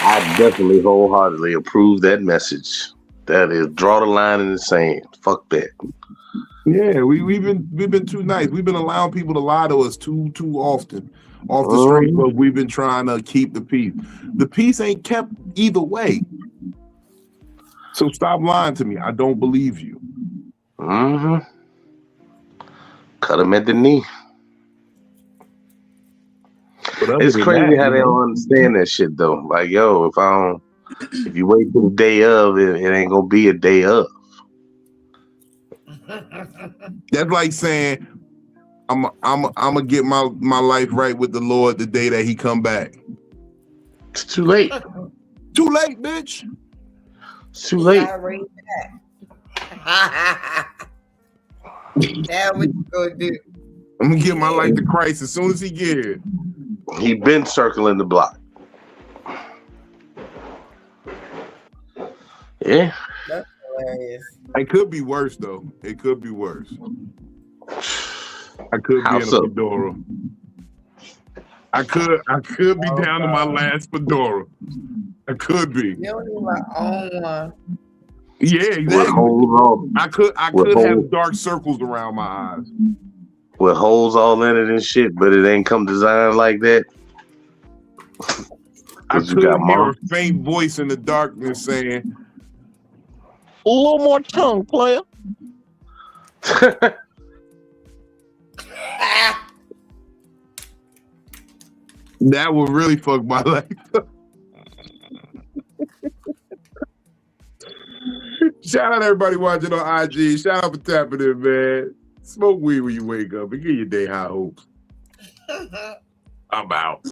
Speaker 3: I definitely wholeheartedly approve that message. That is, draw the line in the sand. Fuck that.
Speaker 1: Yeah, we've been too nice. We've been allowing people to lie to us too often off the street, but we've been trying to keep the peace. The peace ain't kept either way. So stop lying to me. I don't believe you.
Speaker 3: Mm-hmm. Cut him at the knee.
Speaker 1: But other
Speaker 3: It's
Speaker 1: than
Speaker 3: crazy
Speaker 1: that,
Speaker 3: how
Speaker 1: you
Speaker 3: they
Speaker 1: know,
Speaker 3: don't understand that shit though. Like, yo, if you wait till the day of, it ain't gonna be a day of.
Speaker 1: that's like saying I'm gonna get my life right with the Lord the day that He come back.
Speaker 3: It's too late.
Speaker 1: Too late, bitch.
Speaker 3: It's too late.
Speaker 4: Now what you gonna do?
Speaker 1: I'm gonna give my life to Christ as soon as He get here.
Speaker 3: He been circling the block. Yeah.
Speaker 4: That's hilarious.
Speaker 1: It could be worse though. It could be worse. I could
Speaker 3: How
Speaker 1: be in
Speaker 3: so?
Speaker 1: a fedora. I could be down to my last fedora. I could be.
Speaker 4: You don't even own one.
Speaker 1: Yeah,
Speaker 3: With
Speaker 1: exactly.
Speaker 3: holes all,
Speaker 1: I could
Speaker 3: With
Speaker 1: have dark circles around my eyes.
Speaker 3: with holes all in it and shit, but it ain't come designed like that.
Speaker 1: I
Speaker 3: Cause you
Speaker 1: could
Speaker 3: got
Speaker 1: hear a
Speaker 3: mom.
Speaker 1: faint voice in the darkness saying,
Speaker 5: A little more tongue, player.
Speaker 1: that would really fuck my life up. Shout out everybody watching on IG. Shout out for tapping in, man. Smoke weed when you wake up and get your day high hopes. I'm out.